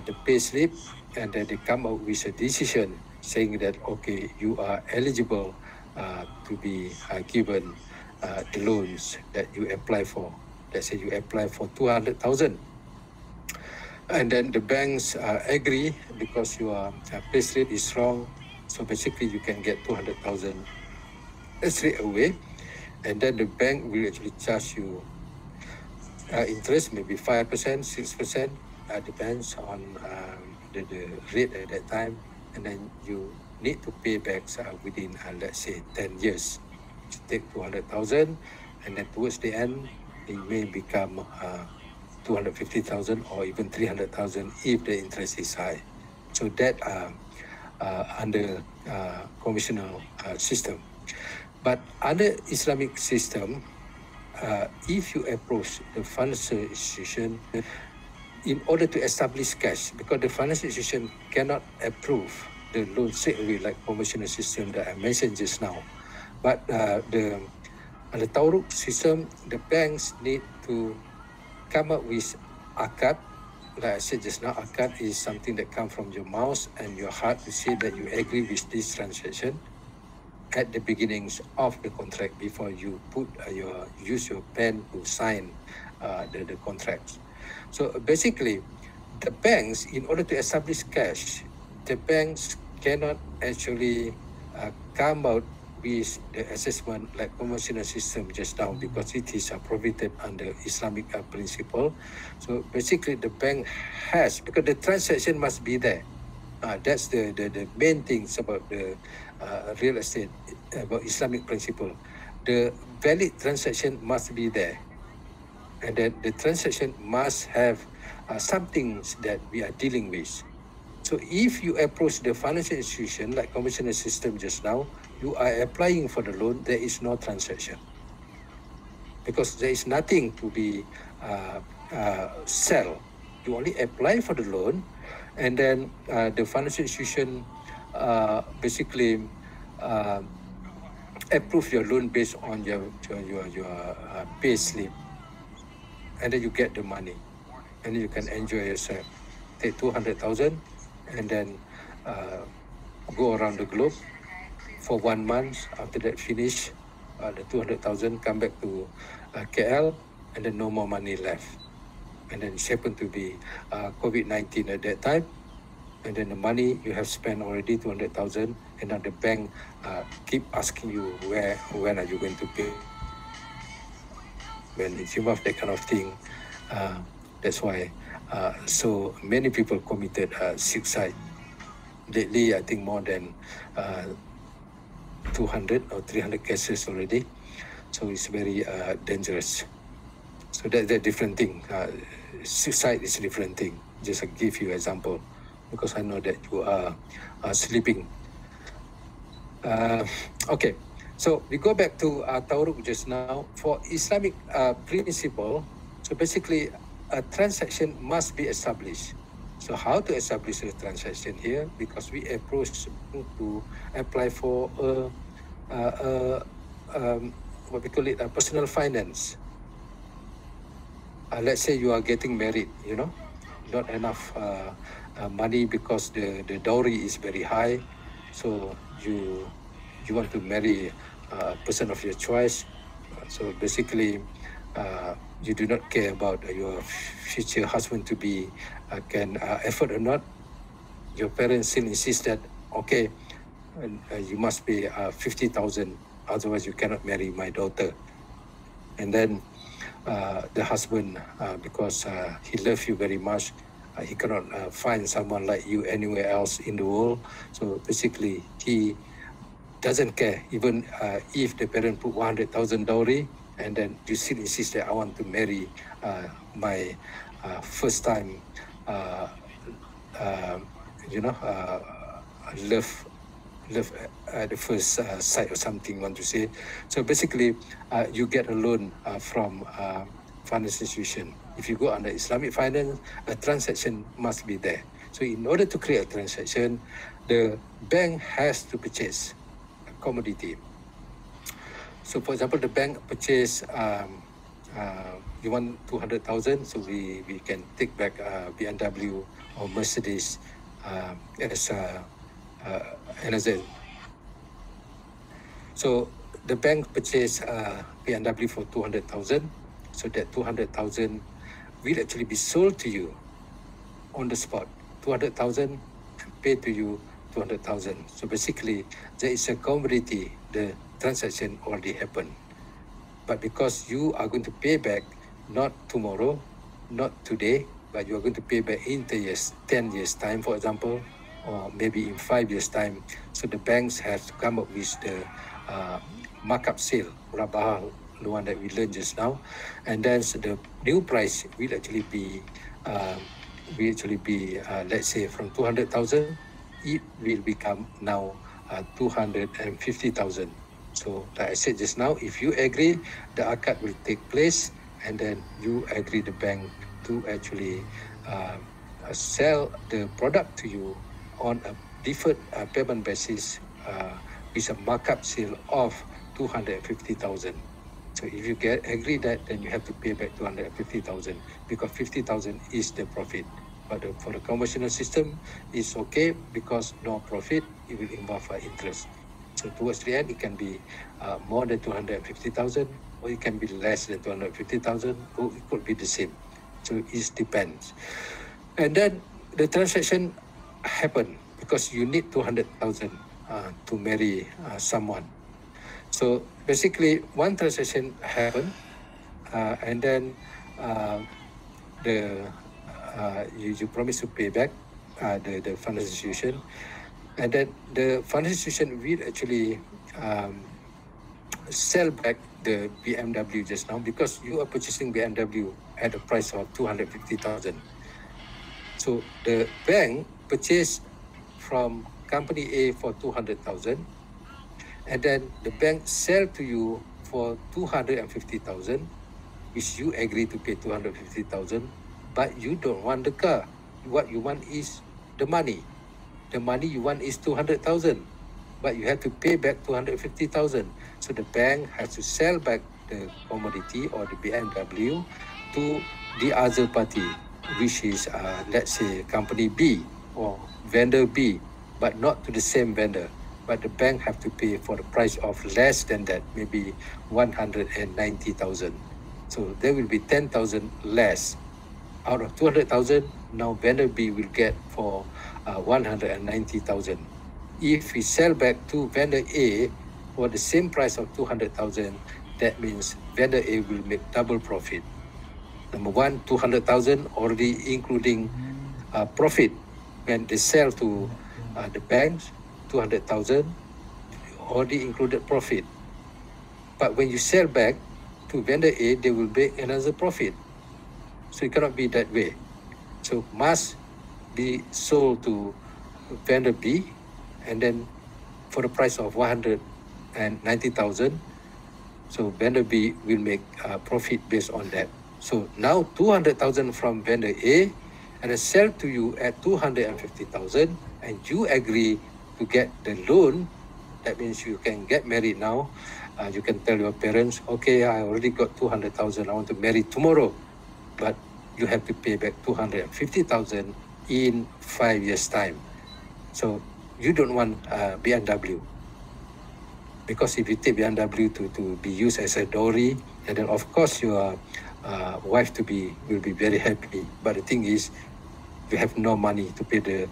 the pay slip, and then they come out with a decision saying that, okay, you are eligible to be given the loans that you apply for. Let's say you apply for 200,000, and then the banks agree because your pay slip is wrong. So basically, you can get 200,000 straight away, and then the bank will actually charge you interest, maybe 5%, 6%, depends on the rate at that time, and then you need to pay back within, let's say, 10 years. You take 200,000, and then towards the end, it may become 250,000 or even 300,000 if the interest is high. So that under conventional system. But under Islamic system, if you approach the financial institution in order to establish cash, because the financial institution cannot approve the loan straight away like conventional system that I mentioned just now. But the Tawarruk system, the banks need to come up with akad. Like I said just now, akad is something that comes from your mouth and your heart to say that you agree with this transaction at the beginnings of the contract before you use your pen to sign the contracts. So basically, the banks, in order to establish cash, the banks cannot actually come out with the assessment like conventional system just now, because it is prohibited under Islamic principle. So basically the bank has, because the transaction must be there. That's the main things about the real estate, about Islamic principle. The valid transaction must be there. And then the transaction must have some things that we are dealing with. So if you approach the financial institution like conventional system just now, you are applying for the loan, there is no transaction. Because there is nothing to be sell. You only apply for the loan, and then the financial institution basically approve your loan based on your pay slip, and then you get the money, and then you can enjoy yourself. Take 200,000, and then go around the globe for 1 month. After that finish, the 200,000 come back to KL, and then no more money left. And then it happened to be COVID-19 at that time, and then the money you have spent already 200,000, and now the bank keep asking you when are you going to pay. When it's involved that kind of thing, that's why so many people committed suicide. Lately, I think more than 200 or 300 cases already. So it's very dangerous. So that's a different thing. Suicide is a different thing. Just give you example, because I know that you are sleeping. Okay, so we go back to Tawarruk just now. For Islamic principle, so basically a transaction must be established. So how to establish a transaction here? Because we approach to apply for what we call it, personal finance. Let's say you are getting married, not enough money because the dowry is very high. So you want to marry a person of your choice. So basically, you do not care about your future husband to be can afford or not. Your parents still insist that, okay, you must pay 50,000, otherwise you cannot marry my daughter. And then the husband, because he loves you very much, he cannot find someone like you anywhere else in the world. So basically, he doesn't care, even if the parent put 100,000 dowry, and then you still insist that I want to marry my first time, love at the first sight or something, you want to say. So basically, you get a loan from financial institution. If you go under Islamic finance, a transaction must be there. So in order to create a transaction, the bank has to purchase a commodity. So for example, the bank purchase, you want 200,000, so we can take back BMW or Mercedes as NZ. So the bank purchase BMW for 200,000. So that 200,000 will actually be sold to you on the spot. 200,000 and pay to you 200,000. So basically, there is a commodity. The transaction already happened. But because you are going to pay back not tomorrow, not today, but you are going to pay back in 10 years time, for example, or maybe in 5 years time. So the banks have to come up with the markup sale, Rabah, the one that we learned just now, and then the new price will actually be let's say from 200,000, it will become now 250,000. So like I said just now, if you agree, the akad will take place, and then you agree the bank to actually sell the product to you on a deferred payment basis with a markup sale of 250,000. So if you agree that, then you have to pay back 250,000, because 50,000 is the profit. But for the conventional system, it's okay because no profit, it will involve interest. So towards the end, it can be more than 250,000, or it can be less than 250,000, or it could be the same. So it depends. And then the transaction happened because you need 200,000 to marry someone. So basically, one transaction happened, and then you promise to pay back the financial institution, and then the financial institution will actually sell back the BMW just now, because you are purchasing BMW at a price of 250,000. So the bank purchased from company A for 200,000, and then the bank sell to you for 250,000, which you agree to pay 250,000, but you don't want the car. What you want is the money. The money you want is 200,000, but you have to pay back 250,000. So the bank has to sell back the commodity or the BMW to the other party, which is, let's say, company B or vendor B, but not to the same vendor. But the bank have to pay for the price of less than that, maybe 190,000. So there will be 10,000 less. Out of 200,000, now vendor B will get for 190,000. If we sell back to vendor A for the same price of 200,000, that means vendor A will make double profit. Number one, 200,000 already including profit when they sell to the banks. 200,000 already included profit. But when you sell back to vendor A, they will make another profit. So it cannot be that way. So must be sold to vendor B, and then for the price of 190,000. So vendor B will make profit based on that. So now 200,000 from vendor A, and I sell to you at 250,000, and you agree to get the loan. That means you can get married now. You can tell your parents, okay, I already got 200,000. I want to marry tomorrow, but you have to pay back 250,000 in 5 years' time. So you don't want BMW, because if you take BMW to be used as a dowry, and then of course your wife to be will be very happy. But the thing is, you have no money to pay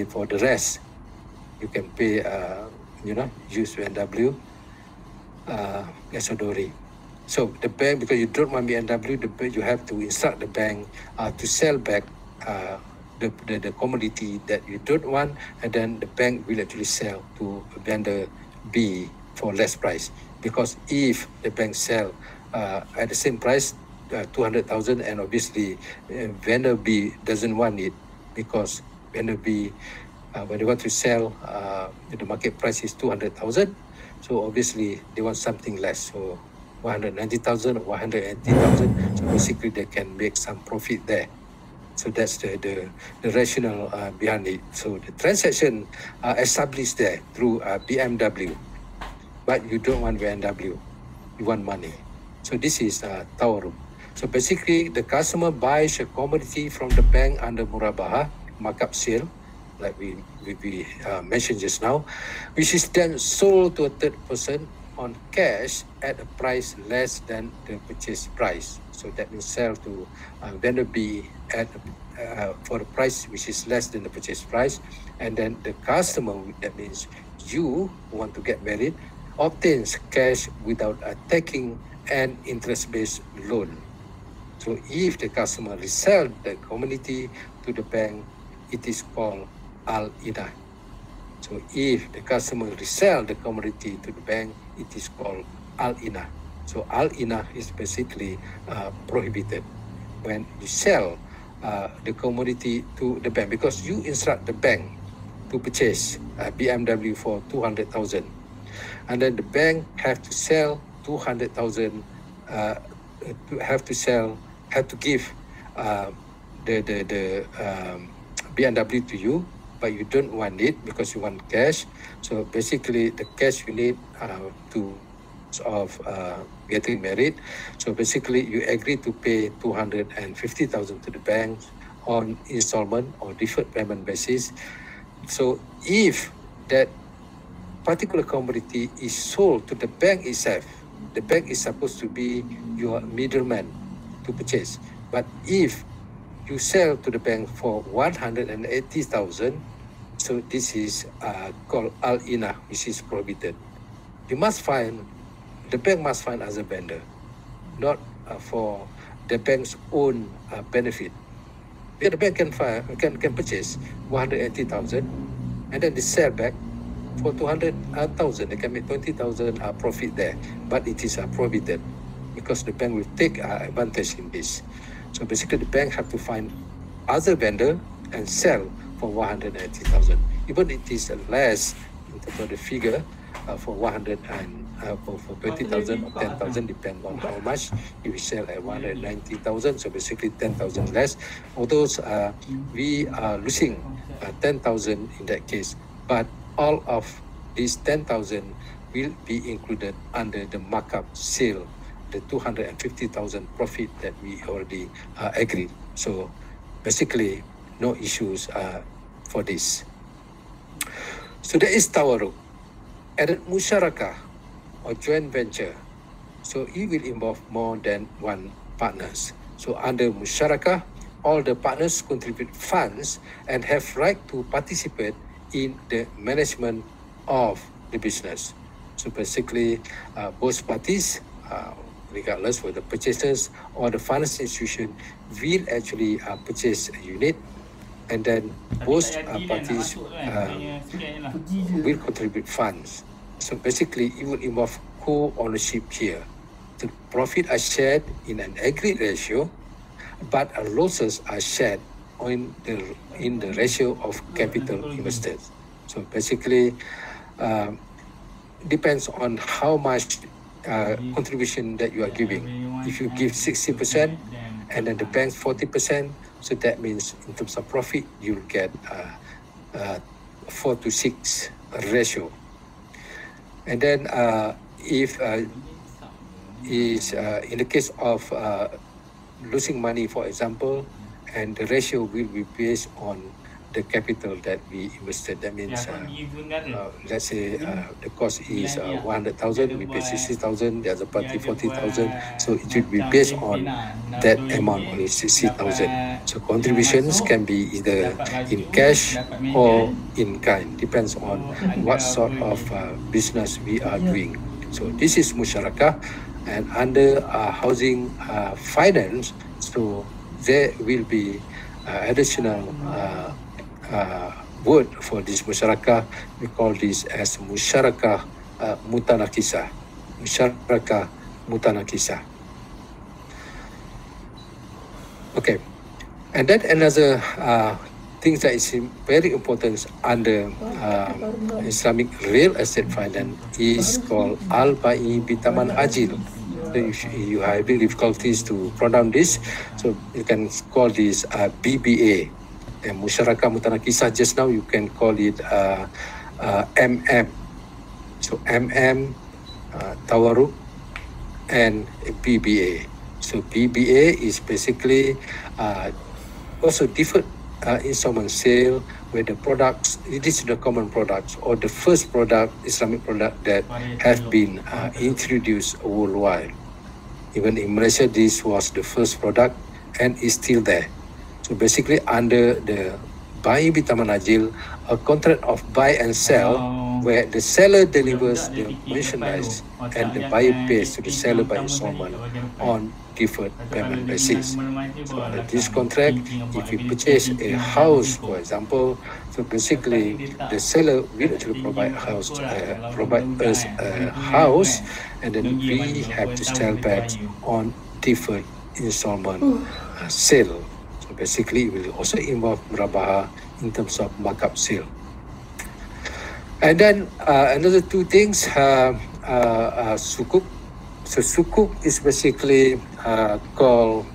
for the rest. You can pay, use BMW as a dowry. So the bank, because you don't want BMW, you have to instruct the bank to sell back the commodity that you don't want, and then the bank will actually sell to vendor B for less price. Because if the bank sell at the same price, 200,000, and obviously vendor B doesn't want it, because vendor B, when they want to sell, the market price is 200,000. So obviously they want something less. So 190,000 or 180,000. So basically they can make some profit there. So that's the rationale behind it. So the transaction established there through BMW, but you don't want BMW, you want money. So this is tawarum. So basically the customer buys a commodity from the bank under murabaha, markup sale, like we mentioned just now, which is then sold to a third person on cash at a price less than the purchase price. So that means sell to vendor B at for a price which is less than the purchase price, and then the customer, that means you want to get married, obtains cash without taking an interest-based loan. So if the customer resell the commodity to the bank, it is called al-inah. So if the customer resell the commodity to the bank, it is called al-inah. So al-inah is basically prohibited when you sell the commodity to the bank, because you instruct the bank to purchase BMW for 200,000, and then the bank have to sell 200,000. Have to give the BMW to you, but you don't want it because you want cash. So basically the cash you need getting married. So basically you agree to pay 250,000 to the bank on installment or deferred payment basis. So if that particular commodity is sold to the bank itself, the bank is supposed to be your middleman to purchase. But if you sell to the bank for 180,000. So this is called al-ina, which is prohibited. The bank must find as a vendor, not for the bank's own benefit. The bank can purchase 180,000 and then they sell back for 200,000. They can make 20,000 profit there, but it is prohibited because the bank will take advantage in this. So basically, the bank have to find other vendor and sell for 180,000. Even it is less in terms of the figure for 100 and for 20,000 or 10,000, depend on how much. If we sell at 190,000, so basically 10,000 less. Although we are losing 10,000 in that case, but all of these 10,000 will be included under the markup sale, the 250,000 profit that we already agreed. So basically, no issues for this. So there is tawaruk. Added musyarakah or joint venture. So it will involve more than one partners. So under musyarakah, all the partners contribute funds and have right to participate in the management of the business. So basically, both parties, regardless whether the purchasers or the finance institution, will actually purchase a unit, and then both parties will contribute funds. So basically, it will involve co-ownership here. The profit are shared in an agreed ratio, but losses are shared in the ratio of capital invested. So basically, depends on how much contribution that you are giving. If you give 60% and then the bank 40%, so that means in terms of profit, you'll get 4 to 6 ratio. And then if is in the case of losing money, for example, and the ratio will be based on the capital that we invested. That means, let's say the cost is 100,000, we pay 60,000, the other party 40,000. So it will be based on that amount, only 60,000. So contributions can be either in cash or in kind, depends on what sort of business we are doing. So this is musyarakah, and under housing finance, so there will be additional word for this musyarakah. We call this as musyarakah mutanakisah. Musyarakah mutanakisah. Okay, and then another thing that is very important under Islamic real estate finance is called al-ba'i bitaman ajil. So if you have difficulties to pronounce this, so you can call this BBA. And musyarakah mutanakisah, just now you can call it MM. So MM, tawaruk, and BBA. So BBA is basically also different installment sale where the products, this is the common products or the first product, Islamic product that have been introduced worldwide. Even in Malaysia, this was the first product and is still there. So basically, under the Ba'i Bitaman Ajil, a contract of buy and sell, where the seller delivers the merchandise and the buyer pays to the seller by installment on deferred payment basis. So under this contract, if we purchase a house, for example, so basically the seller will actually provide us a house, and then we have to sell back on deferred installment sale. Basically, it will also involve murabaha in terms of markup sale. And then another two things, sukuk. So sukuk is basically called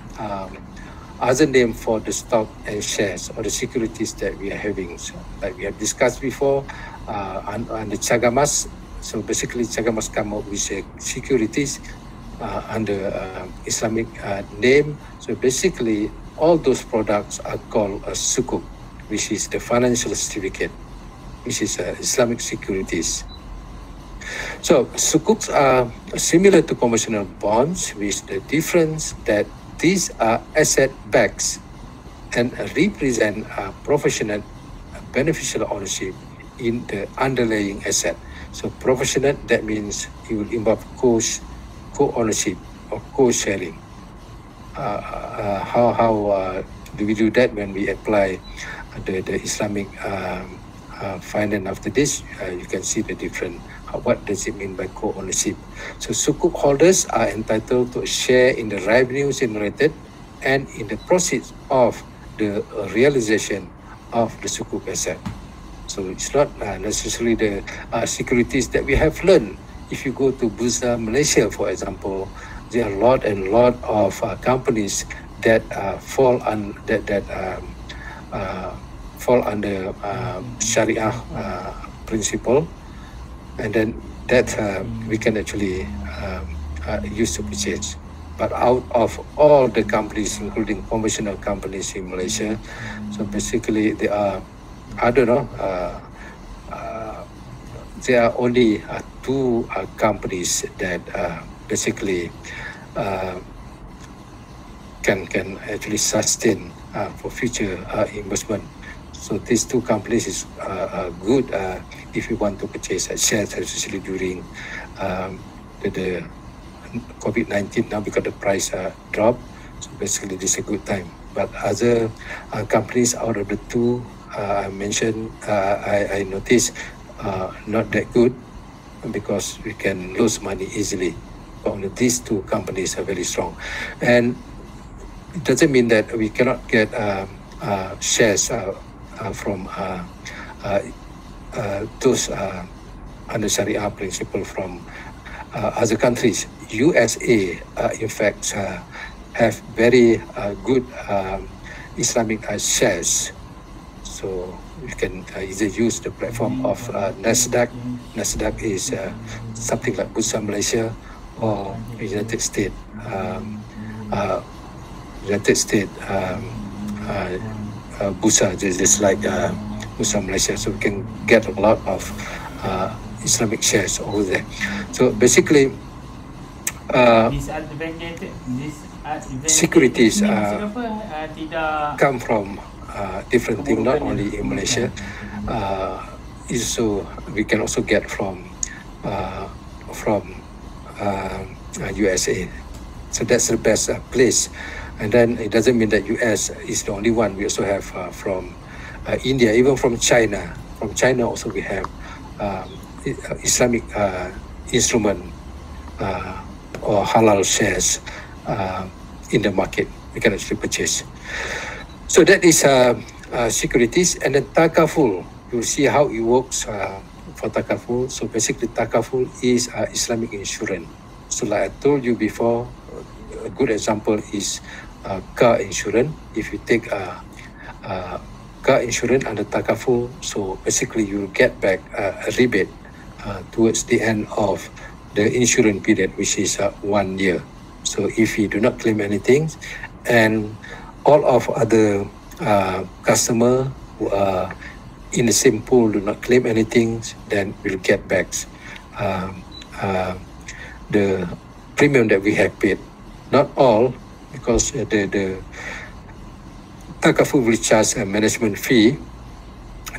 other name for the stock and shares or the securities that we are having. So, like we have discussed before, on the Cagamas. So basically, Cagamas come up with securities under Islamic name. So basically, all those products are called sukuk, which is the financial certificate, which is Islamic securities. So sukuks are similar to conventional bonds, with the difference that these are asset backs and represent professional beneficial ownership in the underlying asset. So professional, that means it will involve co-ownership or co-sharing. How do we do that when we apply the Islamic finance after this? You can see the different, what does it mean by co-ownership. So sukuk holders are entitled to a share in the revenues generated and in the proceeds of the realization of the sukuk asset. So it's not necessarily the securities that we have learned. If you go to Bursa Malaysia, for example, there are a lot and lot of companies that fall under Sharia principle, and then that we can actually use to purchase. But out of all the companies, including conventional companies in Malaysia, so basically there are, I don't know, there are only two companies that basically can actually sustain for future investment. So these two companies is good if you want to purchase shares, especially during the COVID-19 now, because the price dropped. So basically this is a good time. But other companies out of the two I mentioned, I noticed not that good, because we can lose money easily. But only these two companies are very strong. And it doesn't mean that we cannot get shares from those under Sharia principle from other countries. USA, in fact, have very good Islamic shares. So you can either use the platform of Nasdaq. Nasdaq is something like Bursa Malaysia or United States. Bursa, just like Bursa Malaysia. So we can get a lot of Islamic shares over there. So basically, securities come from different things, not only in Malaysia. So we can also get from USA. So that's the best place. And then it doesn't mean that US is the only one. We also have from India, even from China. From China also we have Islamic instrument or halal shares in the market. We can actually purchase. So that is securities. And then takaful, you'll see how it works for takaful. So basically takaful is Islamic insurance. So like I told you before, a good example is car insurance. If you take car insurance under takaful, so basically you'll get back a rebate towards the end of the insurance period, which is 1 year. So if you do not claim anything, and all of other customer who are in the same pool do not claim anything, then we'll get back the premium that we have paid. Not all, because the takaful will charge a management fee.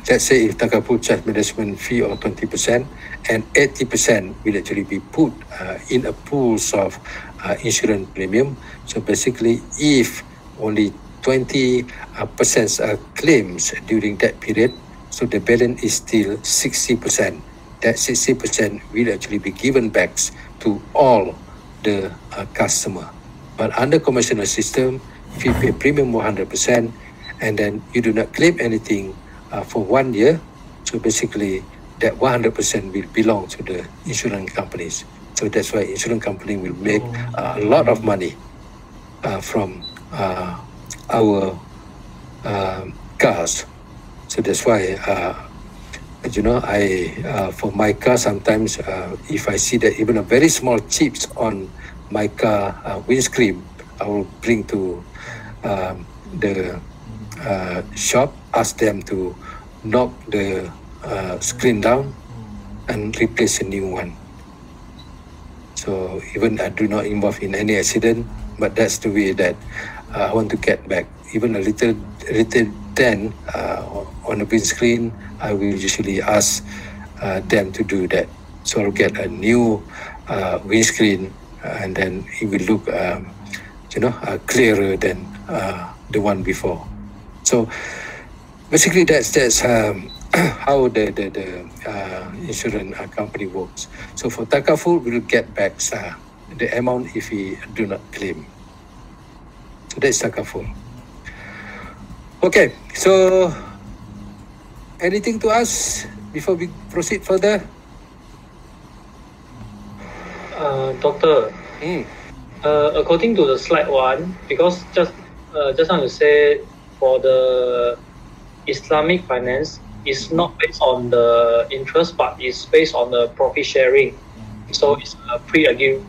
Let's say if takaful charge management fee of 20%, and 80% will actually be put in a pools of insurance premium. So basically, if only 20% claims during that period, so the balance is still 60%. That 60% will actually be given back to all the customer. But under conventional system, if you pay premium 100% and then you do not claim anything for 1 year, so basically that 100% will belong to the insurance companies. So that's why insurance company will make a lot of money from our cars. So that's why, for my car, sometimes if I see that even a very small chips on my car windscreen, I will bring to the shop, ask them to knock the screen down and replace a new one. So even I do not involve in any accident, but that's the way that I want to get back. Even a little dent on the windscreen, I will usually ask them to do that. So I'll get a new windscreen, and then it will look, clearer than the one before. So basically, that's how the insurance company works. So for Takaful, we'll get back the amount if we do not claim. So that's Takaful. Okay, so anything to ask before we proceed further? Doctor, according to the slide 1, because just now you said for the Islamic finance, it's not based on the interest, but it's based on the profit sharing. So it's a pre-agreed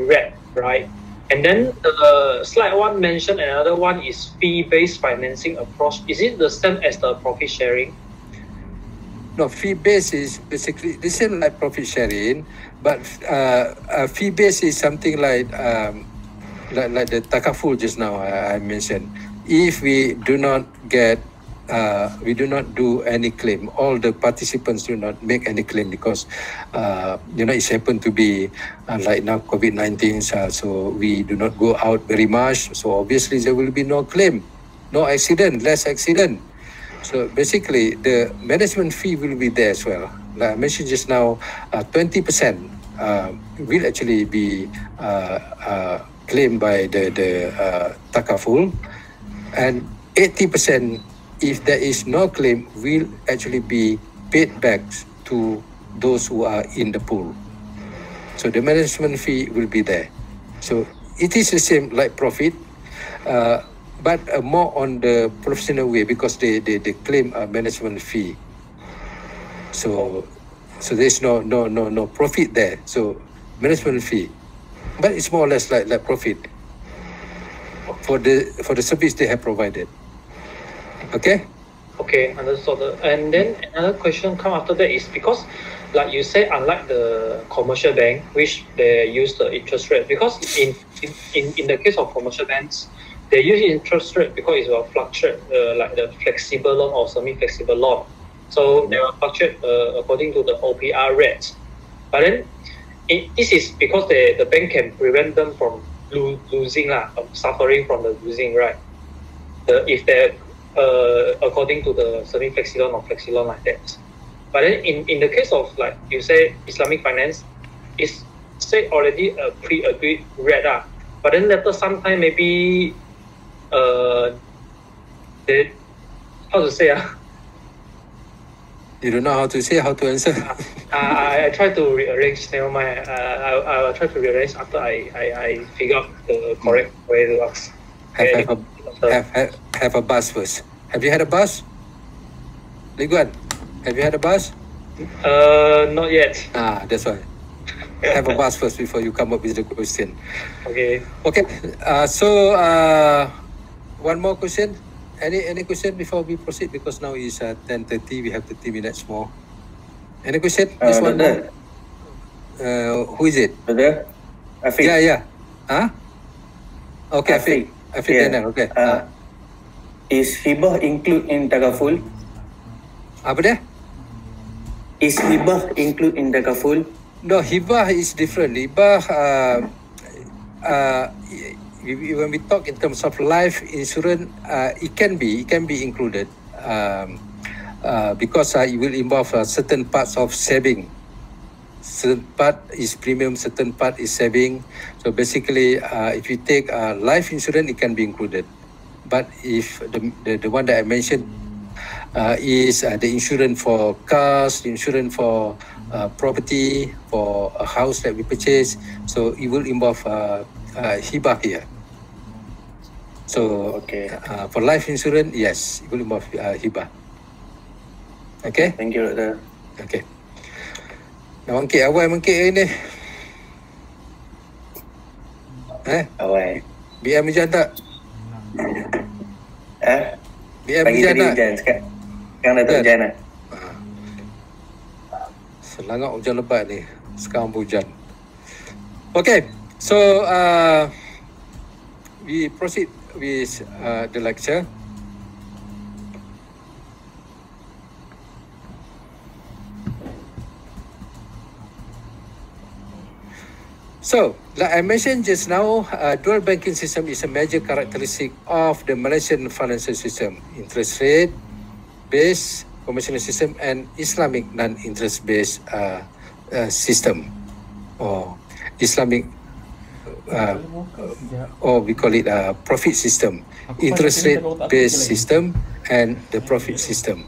rate, right? And then the slide 1 mentioned another one is fee-based financing approach. Is it the same as the profit sharing? No, fee-based is basically the same like profit sharing, but fee-based is something like the Takaful just now I mentioned. If we do not do any claim, all the participants do not make any claim because it's happened to be like now COVID-19, so we do not go out very much. So obviously there will be no claim, no accident, less accident. So basically, the management fee will be there as well. Like I mentioned just now, 20% will actually be claimed by the Takaful, and 80%, if there is no claim, will actually be paid back to those who are in the pool. So the management fee will be there. So it is the same like profit, but more on the professional way because they claim a management fee. So there's no profit there. So management fee, but it's more or less like profit for the service they have provided. Okay. Okay, understood. And then another question come after that is because, like you say, unlike the commercial bank, which they use the interest rate, because in the case of commercial banks, they use interest rate because it will fluctuate, like the flexible loan or semi-flexible loan. So they will fluctuate according to the OPR rates. But then this is because the bank can prevent them from losing, suffering from the losing, right? If they're according to the semi-flexi loan or flexi loan like that. But then in the case of, like you say, Islamic finance, it's say already a pre-agreed rate, but then later sometime maybe they, how to say You don't know how to say, how to answer? I try to rearrange. Never mind. I'll try to rearrange after I figure out the correct way to ask. Have a bus first. Have you had a bus? Liguan, have you had a bus? Not yet. That's why. Have a bus first before you come up with the question. Okay. Okay. So one more question. Any question before we proceed? Because now is 10:30. We have 30 minutes more. Any question? This one more. Who is it? Brother, Afiq. Yeah. Okay, Afiq. Yeah. Daniel. Okay. Is hibah include in Takaful? Apa dia? Is hibah include in Takaful? No, hibah is different. Hibah, when we talk in terms of life insurance, it can be included because it will involve certain parts of saving. Certain part is premium, certain part is saving. So basically, if you take life insurance, it can be included. But if the one that I mentioned is the insurance for cars, insurance for property, for a house that we purchase, so it will involve hibah here. So for life insurance, yes, it will involve hibah. Okay? Thank you, Doctor. Okay. Nak mangkit awal ni. Awal. BM hujan tak? BM Pagi hujan tadi tak? hujan. Sekarang dah tak hujan lah. Selangak hujan lebat ni. Sekarang pun hujan. Okay, so we proceed with the lecture. So, like I mentioned just now, dual banking system is a major characteristic of the Malaysian financial system. Interest rate based conventional system and Islamic non-interest based system, or Islamic or we call it a profit system, interest rate based system and the profit system.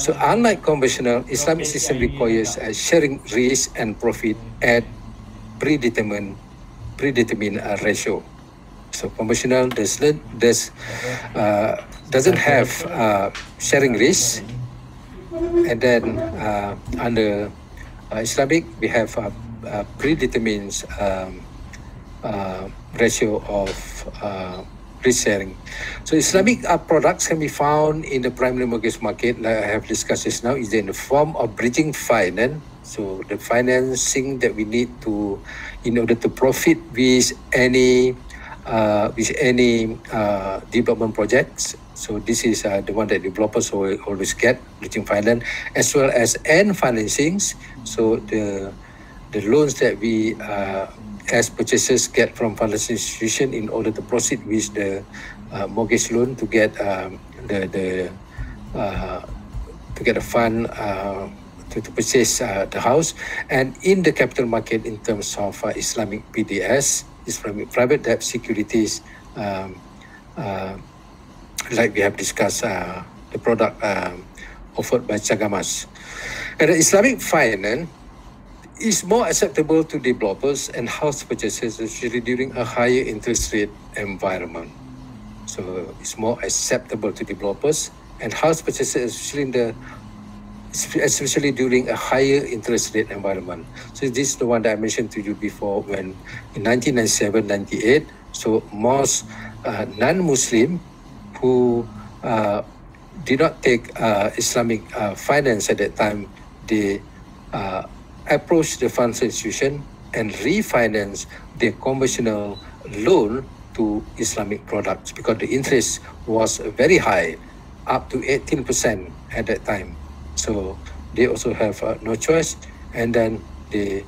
So unlike conventional, Islamic system requires sharing risk and profit at predetermined ratio. So conventional doesn't have sharing risk, and then under Islamic we have a predetermined ratio of risk sharing. So Islamic products can be found in the primary mortgage market, like I have discussed just now, is in the form of bridging finance. So the financing that we need to, in order to profit with any development projects. So this is the one that developers will always get, bridging finance, as well as end financings. So the loans that we as purchasers get from financial institution in order to proceed with the mortgage loan to get the fund to purchase the house. And in the capital market, in terms of Islamic PDS, Islamic private debt securities, like we have discussed, the product offered by Cagamas. And the Islamic finance is more acceptable to developers and house purchasers, especially during a higher interest rate environment. So it's more acceptable to developers and house purchasers, especially during a higher interest rate environment. So this is the one that I mentioned to you before, when in 1997-98, so most non-Muslim who did not take Islamic finance at that time, they approached the financial institution and refinance their conventional loan to Islamic products, because the interest was very high, up to 18% at that time. So they also have no choice, and then they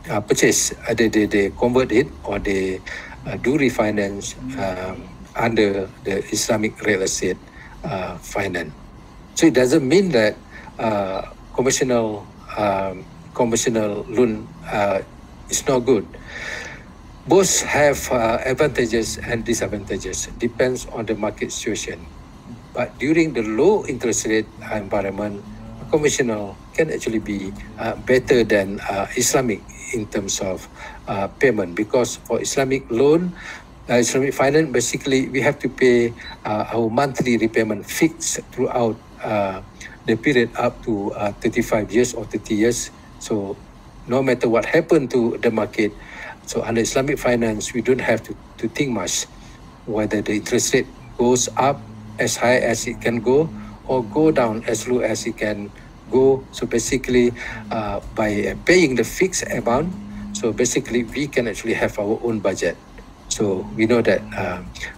purchase, they convert it, or they do refinance under the Islamic real estate finance. So it doesn't mean that conventional loan is not good. Both have advantages and disadvantages, depends on the market situation. But during the low interest rate environment, conventional can actually be better than Islamic in terms of payment, because for Islamic loan, Islamic finance, basically we have to pay our monthly repayment fixed throughout the period up to 35 years or 30 years. So no matter what happened to the market, so under Islamic finance, we don't have to think much whether the interest rate goes up as high as it can go or go down as low as it can go. So basically, by paying the fixed amount, so basically we can actually have our own budget. So we know that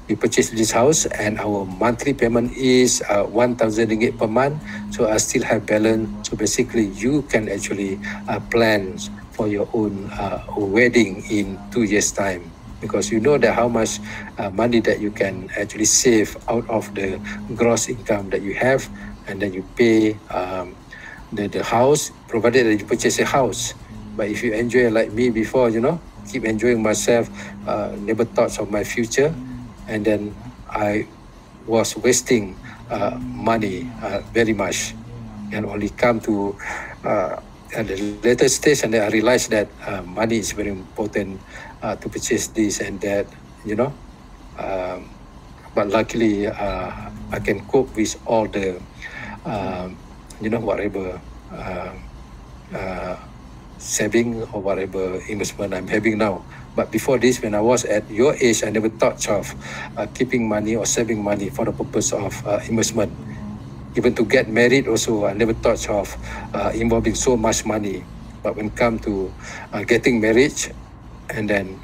we purchased this house and our monthly payment is 1,000 ringgit per month. So I still have balance. So basically you can actually plan for your own wedding in 2 years' time, because you know that how much money that you can actually save out of the gross income that you have, and then you pay the house, provided that you purchase a house. But if you enjoy like me before, keep enjoying myself, never thought of my future, and then I was wasting money very much, and only come to at the later stage, and then I realized that money is very important to purchase this and that, but luckily I can cope with all the whatever saving or whatever investment I'm having now. But before this, when I was at your age, I never thought of keeping money or saving money for the purpose of investment. Even to get married also, I never thought of involving so much money But when come to getting married, and then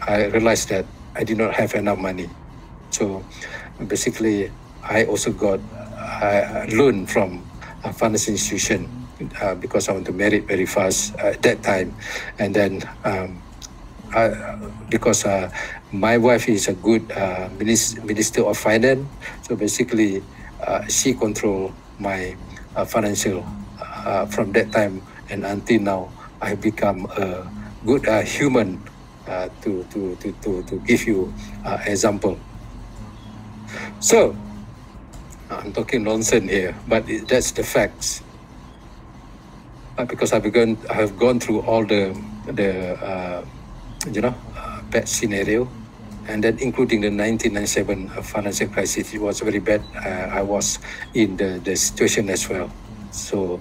I realized that I did not have enough money. So basically, I also got a loan from a financial institution because I want to marry very fast at that time. And then because my wife is a good minister of finance, so basically she control my financial from that time and until now. I become a good human to give you example. So I'm talking nonsense here, but that's the facts. Because I have gone through all the bad scenario, and then including the 1997 financial crisis. It was very bad. I was in the situation as well. So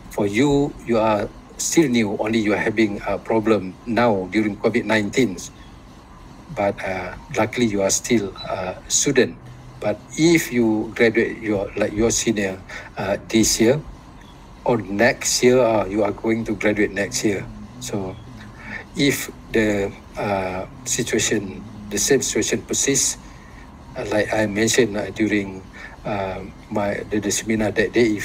for you, you are still new. Only you are having a problem now during COVID-19. But luckily you are still a student. But if you graduate your senior this year or next year, you are going to graduate next year. So if the same situation persists, like I mentioned during the seminar that day, you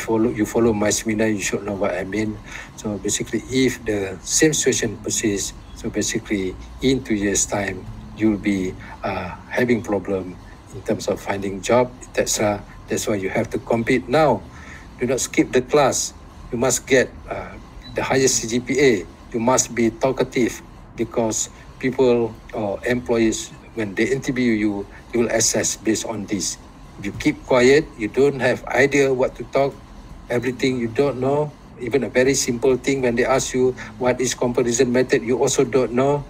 follow my seminar, you should know what I mean. So basically, if the same situation persists, so basically in 2 years' time, you'll be having problem in terms of finding job, etc. That's why you have to compete now. Do not skip the class. You must get the highest CGPA. You must be talkative, because people or employees, when they interview you, they will assess based on this. If you keep quiet, you don't have idea what to talk, everything you don't know, even a very simple thing, when they ask you what is comparison method, you also don't know.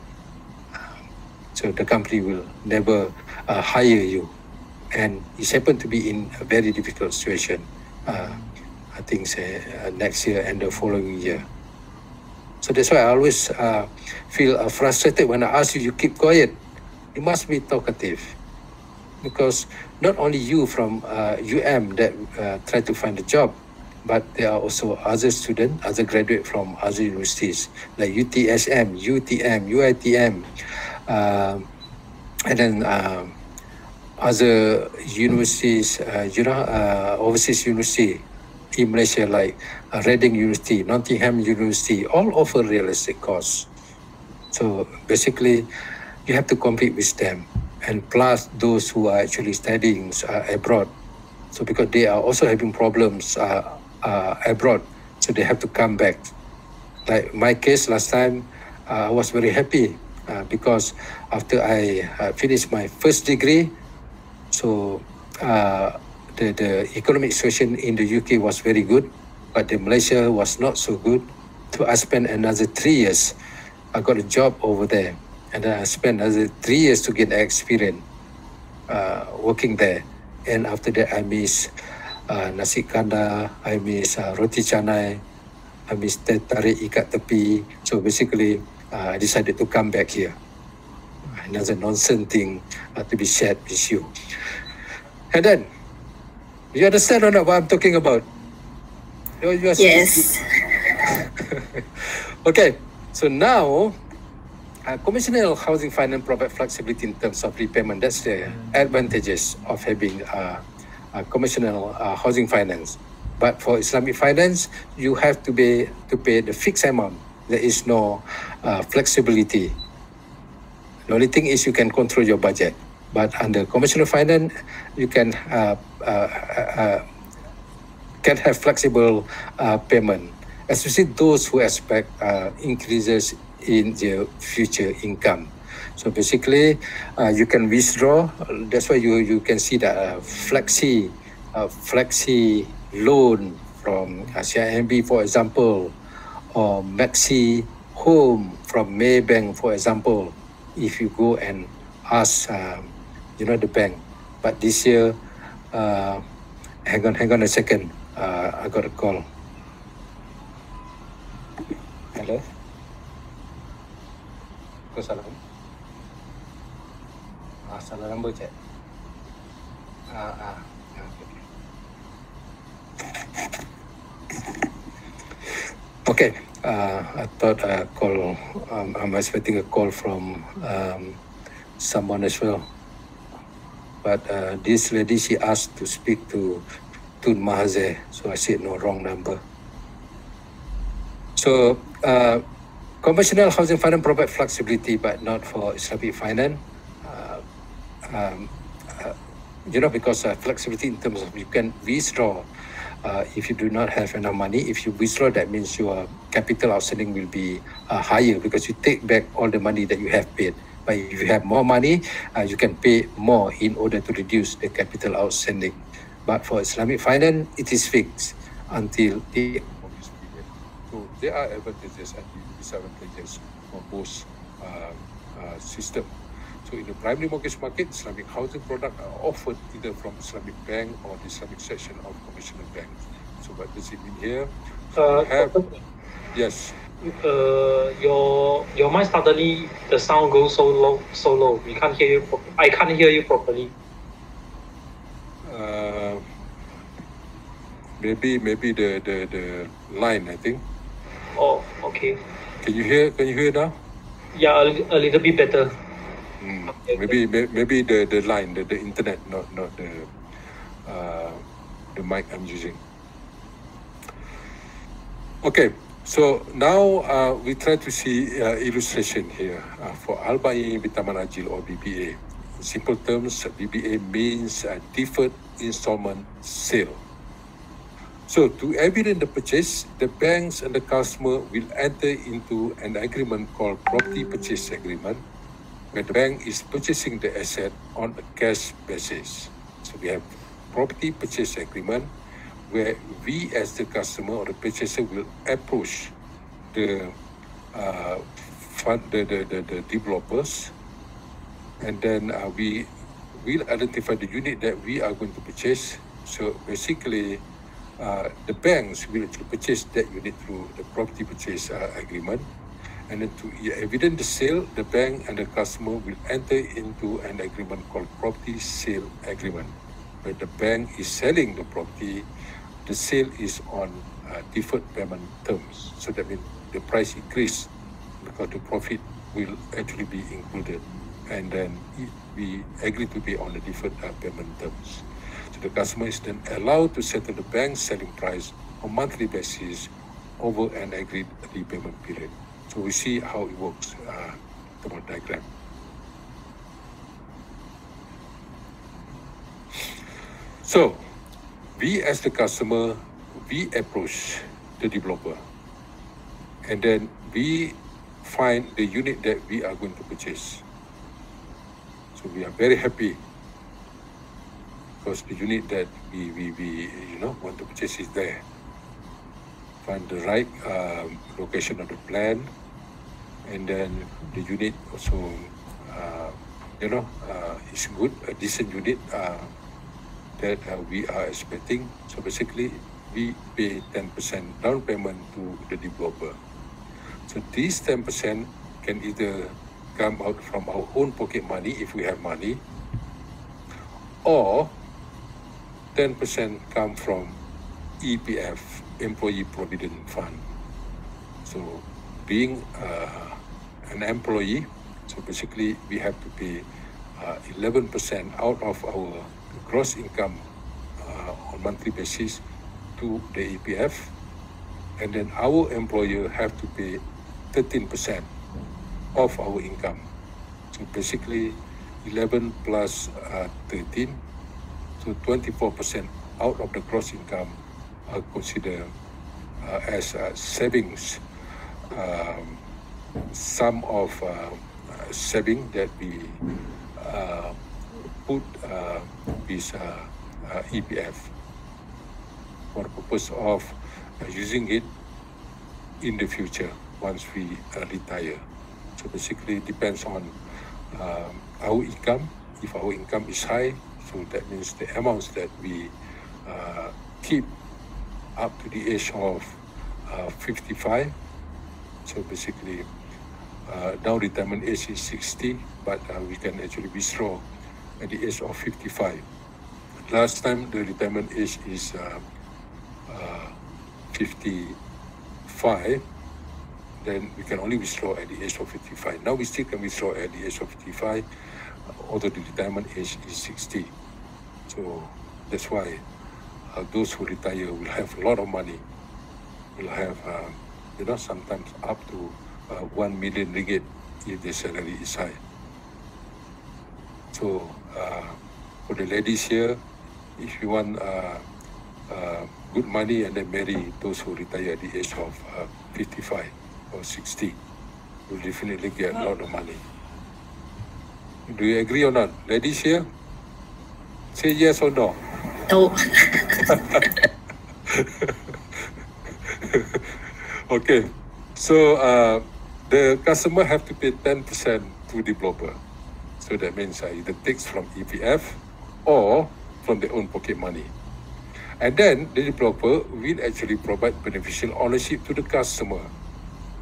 So the company will never hire you. And it's happened to be in a very difficult situation, I think next year and the following year. So that's why I always feel frustrated when I ask you, you keep quiet. You must be talkative. Because not only you from that try to find a job, but there are also other students, other graduates from other universities, like UTSM, UTM, UITM, and then other universities, overseas university in Malaysia, like Reading University, Nottingham University, all offer real estate course. So basically, you have to compete with them. And plus those who are actually studying abroad. So because they are also having problems abroad, so they have to come back. Like my case last time, I was very happy because after I finished my first degree, so the economic situation in the UK was very good, but the Malaysia was not so good. So I spent another 3 years. I got a job over there. And then I spent another 3 years to get experience working there. And after that, I miss nasi kandar, I miss roti canai, I miss teh tarik ikat tepi. So basically, I decided to come back here. Another nonsense thing to be shared with you. And then, you understand or not what I'm talking about? Yes. Okay, so now, conventional housing finance provide flexibility in terms of repayment. That's the advantages of having conventional housing finance. But for Islamic finance, you have to pay the fixed amount. There is no flexibility. The only thing is you can control your budget. But under conventional finance, you can have flexible payment, especially those who expect increases in their future income. So basically, you can withdraw. That's why you can see that flexi loan from CIMB, for example, or Maxi Home from Maybank, for example. If you go and ask, the bank. But this year, hang on a second. I got a call. Hello. Salah salah nombor cik. Okay. I thought I'm expecting a call from someone as well. But this lady, she asked to speak to Tun Mahathir, so I said no, wrong number. So conventional housing finance provide flexibility, but not for Islamic finance. Because flexibility in terms of you can withdraw if you do not have enough money. If you withdraw, that means your capital outstanding will be higher because you take back all the money that you have paid. But if you have more money, you can pay more in order to reduce the capital outstanding. But for Islamic finance, it is fixed until the so there are advantages and disadvantages for both system. So in the primary mortgage market, Islamic housing products are offered either from Islamic bank or the Islamic section of conventional banks. So what does it mean here? Yes. Your mic suddenly the sound goes so low. We can't hear you. I can't hear you properly. Maybe the line, I think. Oh, okay. Can you hear now? Yeah, a little bit better. Okay. Maybe the line, the internet, not the mic I'm using. Okay, so now we try to see illustration here for Al-Bai' Bitamanajil or BBA. In simple terms, BBA means deferred installment sale. So to evidence the purchase, the banks and the customer will enter into an agreement called property purchase agreement, where the bank is purchasing the asset on a cash basis. So we have property purchase agreement where we as the customer or the purchaser will approach the developers, and then we will identify the unit that we are going to purchase. So basically, the banks will actually purchase that unit through the property purchase agreement. And then to evidence the sale, the bank and the customer will enter into an agreement called property sale agreement, where the bank is selling the property, the sale is on deferred payment terms. So that means the price increase because the profit will actually be included, and then we agree to pay on the deferred payment terms. So the customer is then allowed to settle the bank's selling price on monthly basis over an agreed repayment period. So we see how it works, the diagram. So we as the customer, we approach the developer, and then we find the unit that we are going to purchase. So we are very happy because the unit that we want to purchase is there. Find the right location of the plan, and then the unit also, is good, a decent unit that we are expecting. So basically, we pay 10% down payment to the developer. So these 10% can either come out from our own pocket money if we have money, or 10% come from EPF, Employee Provident Fund. So being an employee, so basically we have to pay 11% out of our gross income on monthly basis to the EPF, and then our employer have to pay 13% of our income. So basically 11 plus 13, so 24% out of the gross income are considered as savings, sum of saving that we put with EPF for the purpose of using it in the future once we retire. So basically it depends on our income. If our income is high, so that means the amounts that we keep up to the age of 55. So basically now retirement age is 60, but we can actually withdraw at the age of 55. Last time the retirement age is 55, then we can only withdraw at the age of 55. Now we still can withdraw at the age of 55, although the retirement age is 60. So that's why those who retire will have a lot of money, will have, sometimes up to 1 million ringgit if their salary is high. So for the ladies here, if you want good money and then marry those who retire at the age of 55 or 60, you'll definitely get a lot of money. Do you agree or not? Ladies here? Say yes or no. No. Okay, so the customer have to pay 10% to developer. So that means either takes from EPF or from their own pocket money. And then the developer will actually provide beneficial ownership to the customer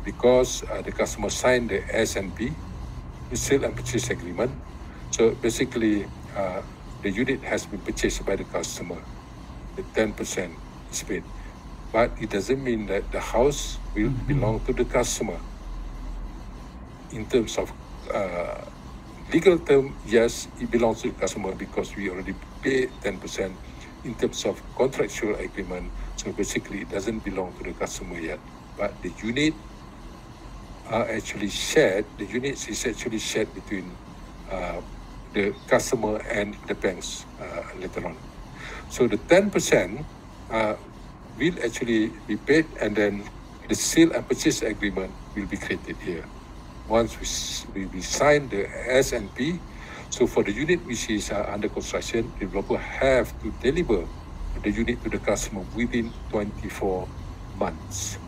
because the customer signed the S&P, the sale and purchase agreement. So basically, the unit has been purchased by the customer. The 10% is paid. But it doesn't mean that the house will belong to the customer. In terms of legal term, yes, it belongs to the customer because we already pay 10%. In terms of contractual agreement, so basically it doesn't belong to the customer yet. But the unit are actually shared. The units is actually shared between the customer and the banks later on. So the 10% will actually be paid, and then the sale and purchase agreement will be created here. Once we sign the S&P, so for the unit which is under construction, the developer have to deliver the unit to the customer within 24 months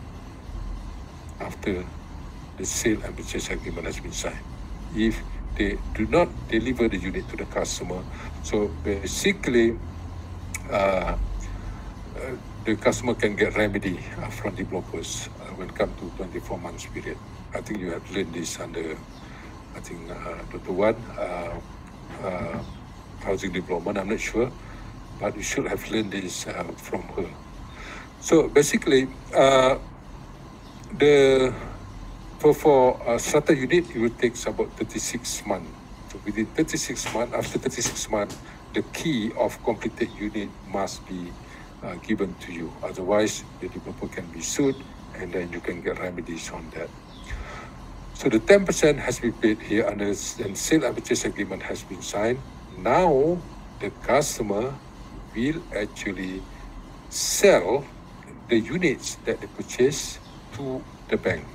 after the sale and purchase agreement has been signed. If they do not deliver the unit to the customer, so basically the customer can get remedy from developers when it comes to 24 months period. I think you have learned this under, I think, Dr. Wan, housing development, I'm not sure, but you should have learned this from her. So basically, for a starter unit, it will take about 36 months. So within 36 months, after 36 months, the key of completed unit must be given to you. Otherwise, the developer can be sued, and then you can get remedies on that. So the 10% has been paid here, and the sale and purchase agreement has been signed. Now, the customer will actually sell the units that they purchase to the bank.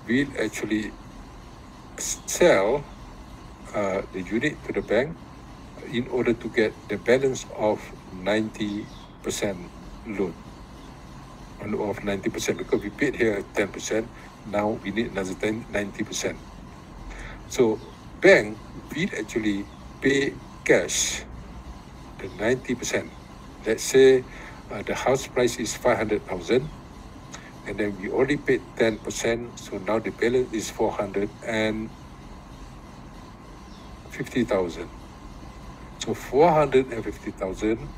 Will actually sell the unit to the bank in order to get the balance of 90% loan. Of 90%, because we paid here 10%, now we need another 90%. So bank will actually pay cash the 90%. Let's say the house price is 500,000, and then we already paid 10%, so now the balance is 450,000. So 450,000,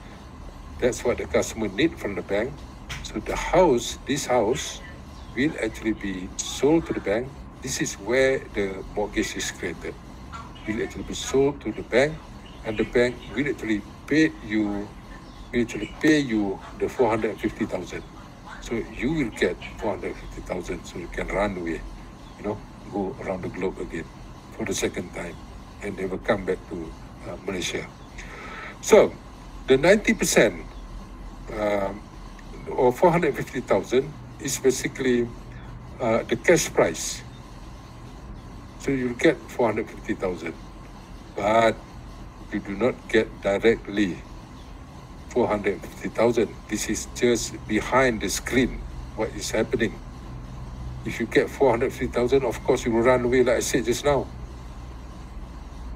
that's what the customer need from the bank. So the house, this house, will actually be sold to the bank. This is where the mortgage is created. Will actually be sold to the bank, and the bank will actually pay you the 450,000. So you will get 450,000, so you can run away, go around the globe again for the second time, and never come back to Malaysia. So the 90%. Or 450,000 is basically the cash price. So you get 450,000, but you do not get directly 450,000. This is just behind the screen, what is happening. If you get 450,000, of course you will run away, like I said just now.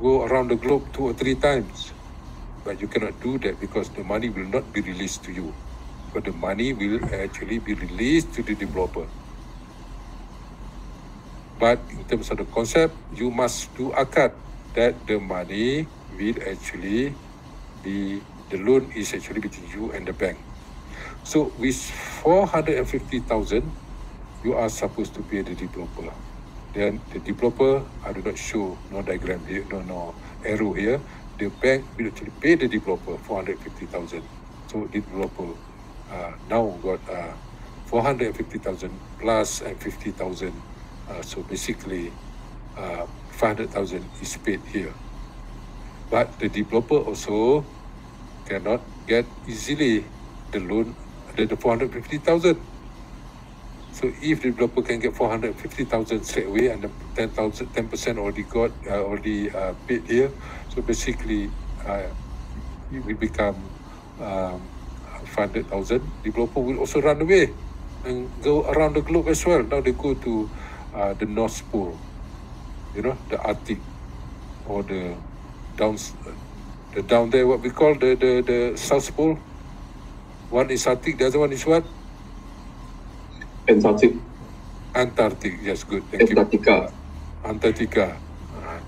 Go around the globe 2 or 3 times. But you cannot do that because the money will not be released to you. But the money will actually be released to the developer. But in terms of the concept, you must do akad that the money will actually be, the loan is actually between you and the bank. So with 450,000, you are supposed to pay the developer. Then the developer, I do not show no diagram here, no arrow here. The bank will actually pay the developer 450,000. So the developer now got 450,000 plus and 50,000. So basically 500,000 is paid here. But the developer also cannot get easily the loan, the 450,000. So if the developer can get 450,000 straight away and the 10% already paid here, so basically it will become 500,000. Developer will also run away and go around the globe as well. Now they go to the North Pole, the Arctic, or the down there, what we call the South Pole. One is Arctic, the other one is what? Antarctic, yes, good, thank you. Antarctica.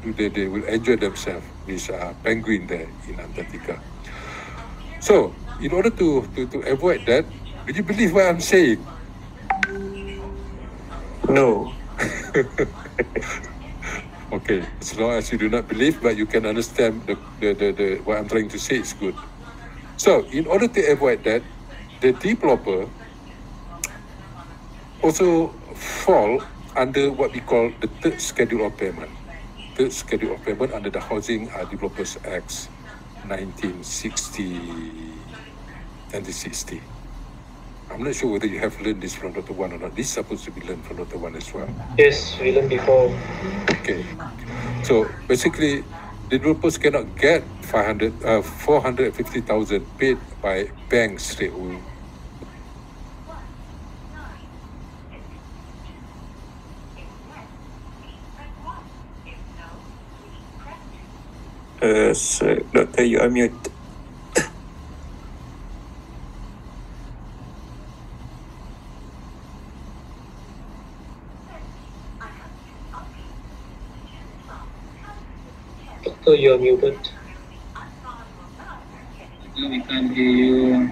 They will enjoy themselves, this penguin there in Antarctica. So, in order to avoid that, do you believe what I'm saying? No. Okay, as long as you do not believe, but you can understand the what I'm trying to say is good. So, in order to avoid that, the developer also fall under what we call the third schedule of payment. Third schedule of payment under the Housing Developers Act 1960. I'm not sure whether you have learned this from Dr. Wan or not. This is supposed to be learned from Dr. Wan as well. Yes, we learned before. Okay. So basically, developers cannot get 450,000 paid by banks straight away. Sir, Doctor, you are mute. Doctor, you are muted. We can't hear you.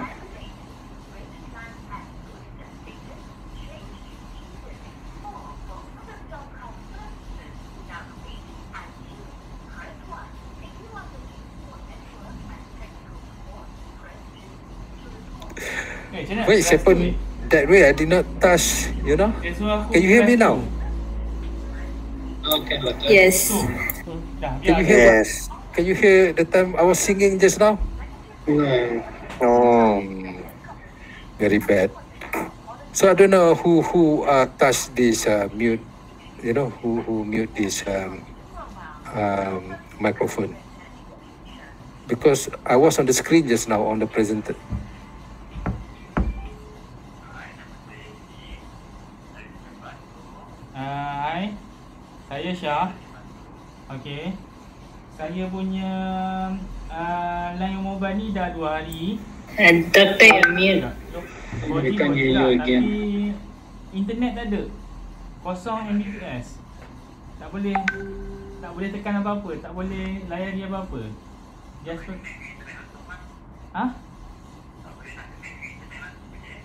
Wait, it's happened that way. I did not touch, Can you hear me now? Okay, Doctor. Yes. Can you hear Yes. Can you hear the time I was singing just now? No. Oh. Very bad. So I don't know who touched this mute, who mute this microphone. Because I was on the screen just now on the presenter. Hai, saya Syah. Okey. Saya punya line mobile ni dah 2 hari. And Doctor, you're mute. Body We can't hear you again. Tapi internet tak ada. Kosong Mbps. Tak boleh tekan apa-apa, tak boleh layari apa-apa. Just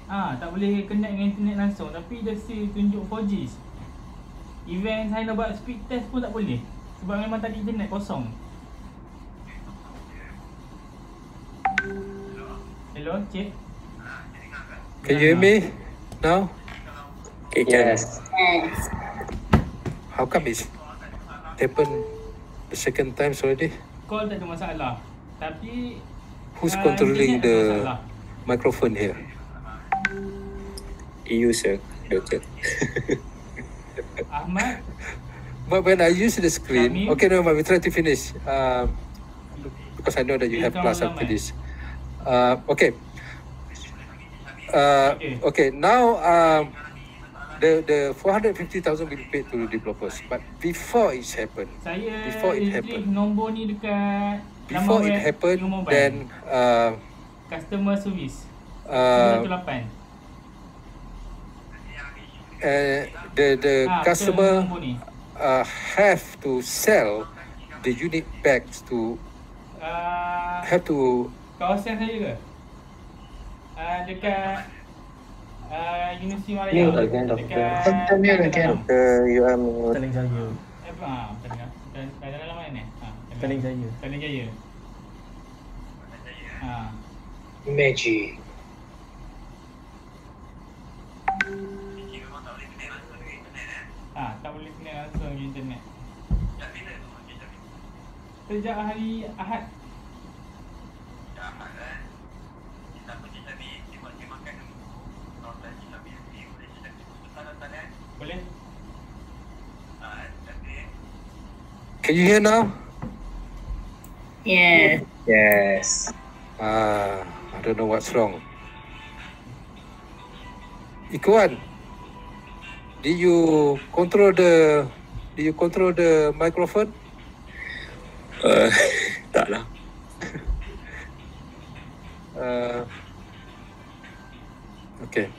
tak boleh connect dengan internet langsung, tapi dia still tunjuk 4G. Event saya nak buat speed test pun tak boleh sebab memang tadi internet kosong. Hello, Cik. Can you hear me now? Okay, Yes. How come it's happened the second time already? Call tak ada masalah. Tapi Who's controlling internet ada the masalah. microphone here? You, sir, Doctor. Ahmad, But when I use the screen, Kami- okay, no, but we try to finish because I know that you have Kita class orang after ramai. this. Okay. Okay. Okay. Now, the 450,000 will be paid to the developers, but before it's happened, saya Before it retrieve happened. nombor ni dekat before laman it web happened, New Mobile. then Customer service uh, 118. the customer nombor ni. have to sell the unit back to Uh, have to kawasan saya ke? Dekat Universiti Malaya. Mute again, doctor. Doctor, mute again. You are mute. Petaling Jaya. Dalam mana ni? Petaling Jaya. Petaling Jaya. Magic. Tak boleh connect langsung ke internet. Sejak hari Ahad. Boleh? Can you hear now? Yes. Yes. I don't know what's wrong. Ikuan, do you control the microphone? Tak lah. Okay.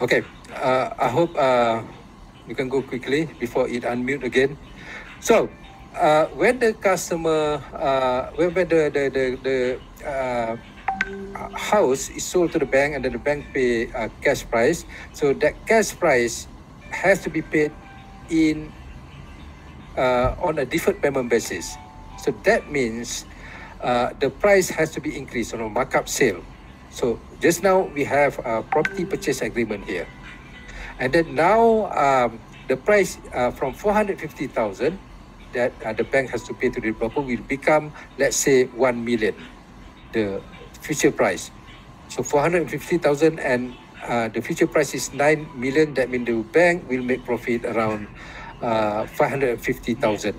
Okay. I hope you can go quickly before it unmute again. So, when the customer, when the house is sold to the bank and then the bank pay cash price, so that cash price has to be paid in on a deferred payment basis. So that means the price has to be increased on a markup sale. So just now we have a property purchase agreement here, and then now the price from 450,000 that the bank has to pay to the developer will become, let's say, 1 million, the future price. So 450,000 and the future price is 9 million. That means the bank will make profit around 550,000.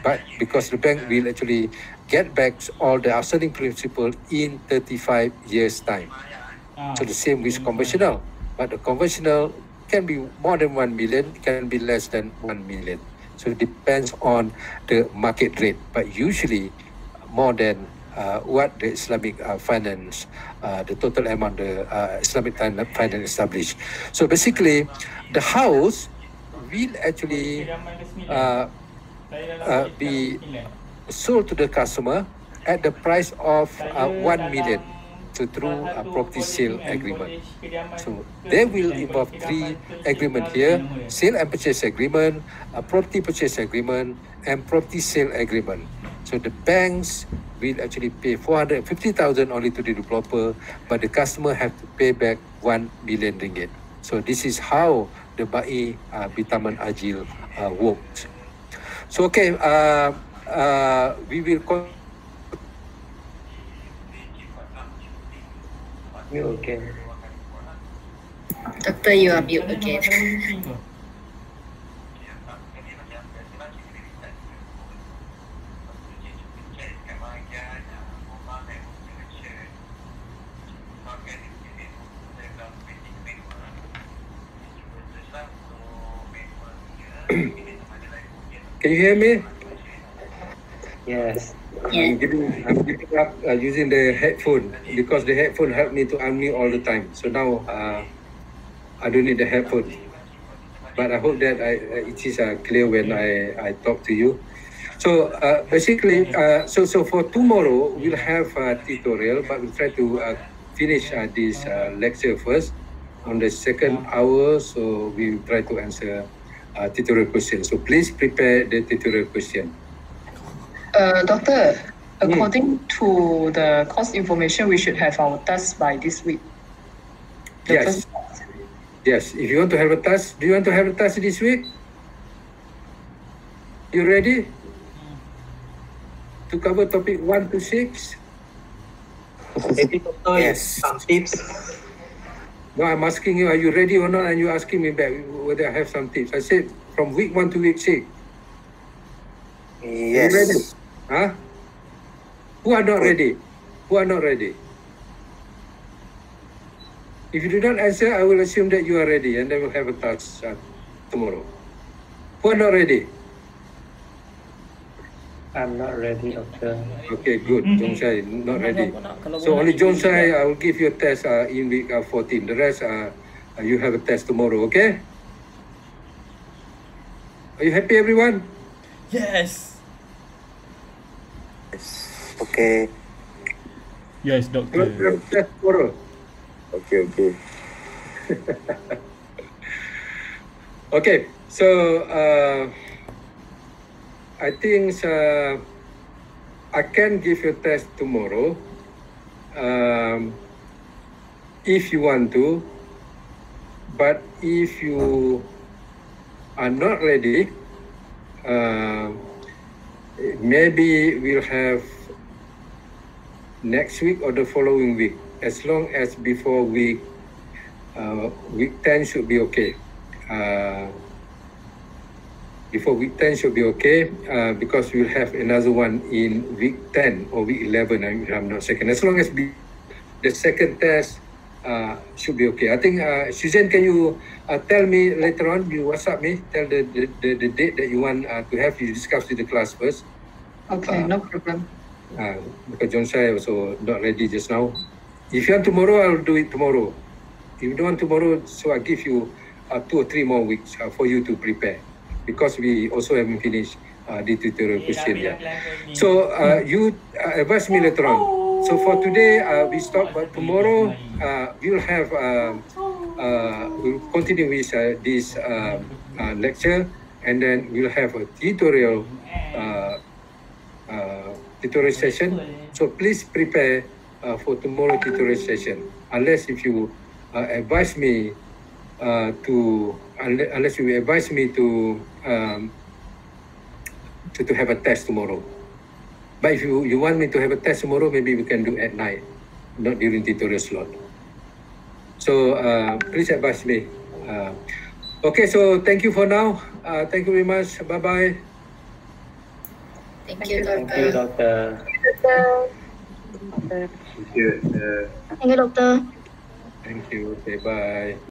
But because the bank will actually get back all the outstanding principal in 35 years time. So the same with conventional, but the conventional can be more than 1 million, can be less than 1 million. So it depends on the market rate, but usually more than what the Islamic finance, the total amount the Islamic finance established. So basically, the house will actually be sold to the customer at the price of 1 million. So through a property sale agreement. So there will involve 3 agreements here: sale and purchase agreement, a property purchase agreement, and property sale agreement. So the banks will actually pay 450,000 only to the developer, but the customer have to pay back 1 million ringgit. So this is how the Bai Bitaman Ajil works. So okay, we will. Mute again. Doctor, you are mute again. Can you hear me? Yes. Yes. I'm giving up using the headphone because the headphone helped me to unmute all the time. So now I don't need the headphone. But I hope that it is clear when I talk to you. So basically, so for tomorrow we'll have a tutorial, but we'll try to finish this lecture first on the second hour. So we will try to answer tutorial questions. So please prepare the tutorial question. Doctor, according to the course information, we should have our task by this week. Yes. Yes. If you want to have a task, do you want to have a task this week? You ready to cover topic 1 to 6? Maybe doctor, Yes. some tips. No, I'm asking you, are you ready or not? And you asking me back whether I have some tips. I said from week 1 to week 6. Are you ready? Yes. Huh? Who are not ready? Who are not ready? If you do not answer, I will assume that you are ready, and then we'll have a task tomorrow. Who are not ready? I'm not ready, doctor. Okay, good. Jongsai not ready. So only Jongsai, I will give you a test in week 14. The rest, you have a test tomorrow. Okay? Are you happy, everyone? Yes. Okay. Yes, doctor. Test tomorrow. Okay. Okay, so I think I can give you a test tomorrow if you want to, but if you are not ready, maybe we'll have next week or the following week, as long as before week 10 should be okay. Before week 10 should be okay, because we'll have another one in week 10 or week 11, if I'm not mistaken. As long as the second test should be okay. I think, Suzanne, can you tell me later on, you WhatsApp me, tell the date that you want to have, you discuss with the class first. Okay, no problem. Because John Shai also not ready just now. If you want tomorrow, I'll do it tomorrow. If you don't want tomorrow, so I give you 2 or 3 more weeks for you to prepare, because we also haven't finished the tutorial question yet. So you advise me later on. So for today, we stop, but tomorrow we'll have, we'll continue with this lecture, and then we'll have a tutorial session. So please prepare for tomorrow tutorial session. Unless if you advise me unless you advise me to have a test tomorrow. But if you want me to have a test tomorrow, maybe we can do at night, not during tutorial slot. So please advise me. Okay, so thank you for now. Thank you very much. Bye-bye. Thank you, Thank you, doctor. doctor. Thank you. Thank you, doctor. Thank you. Okay, bye.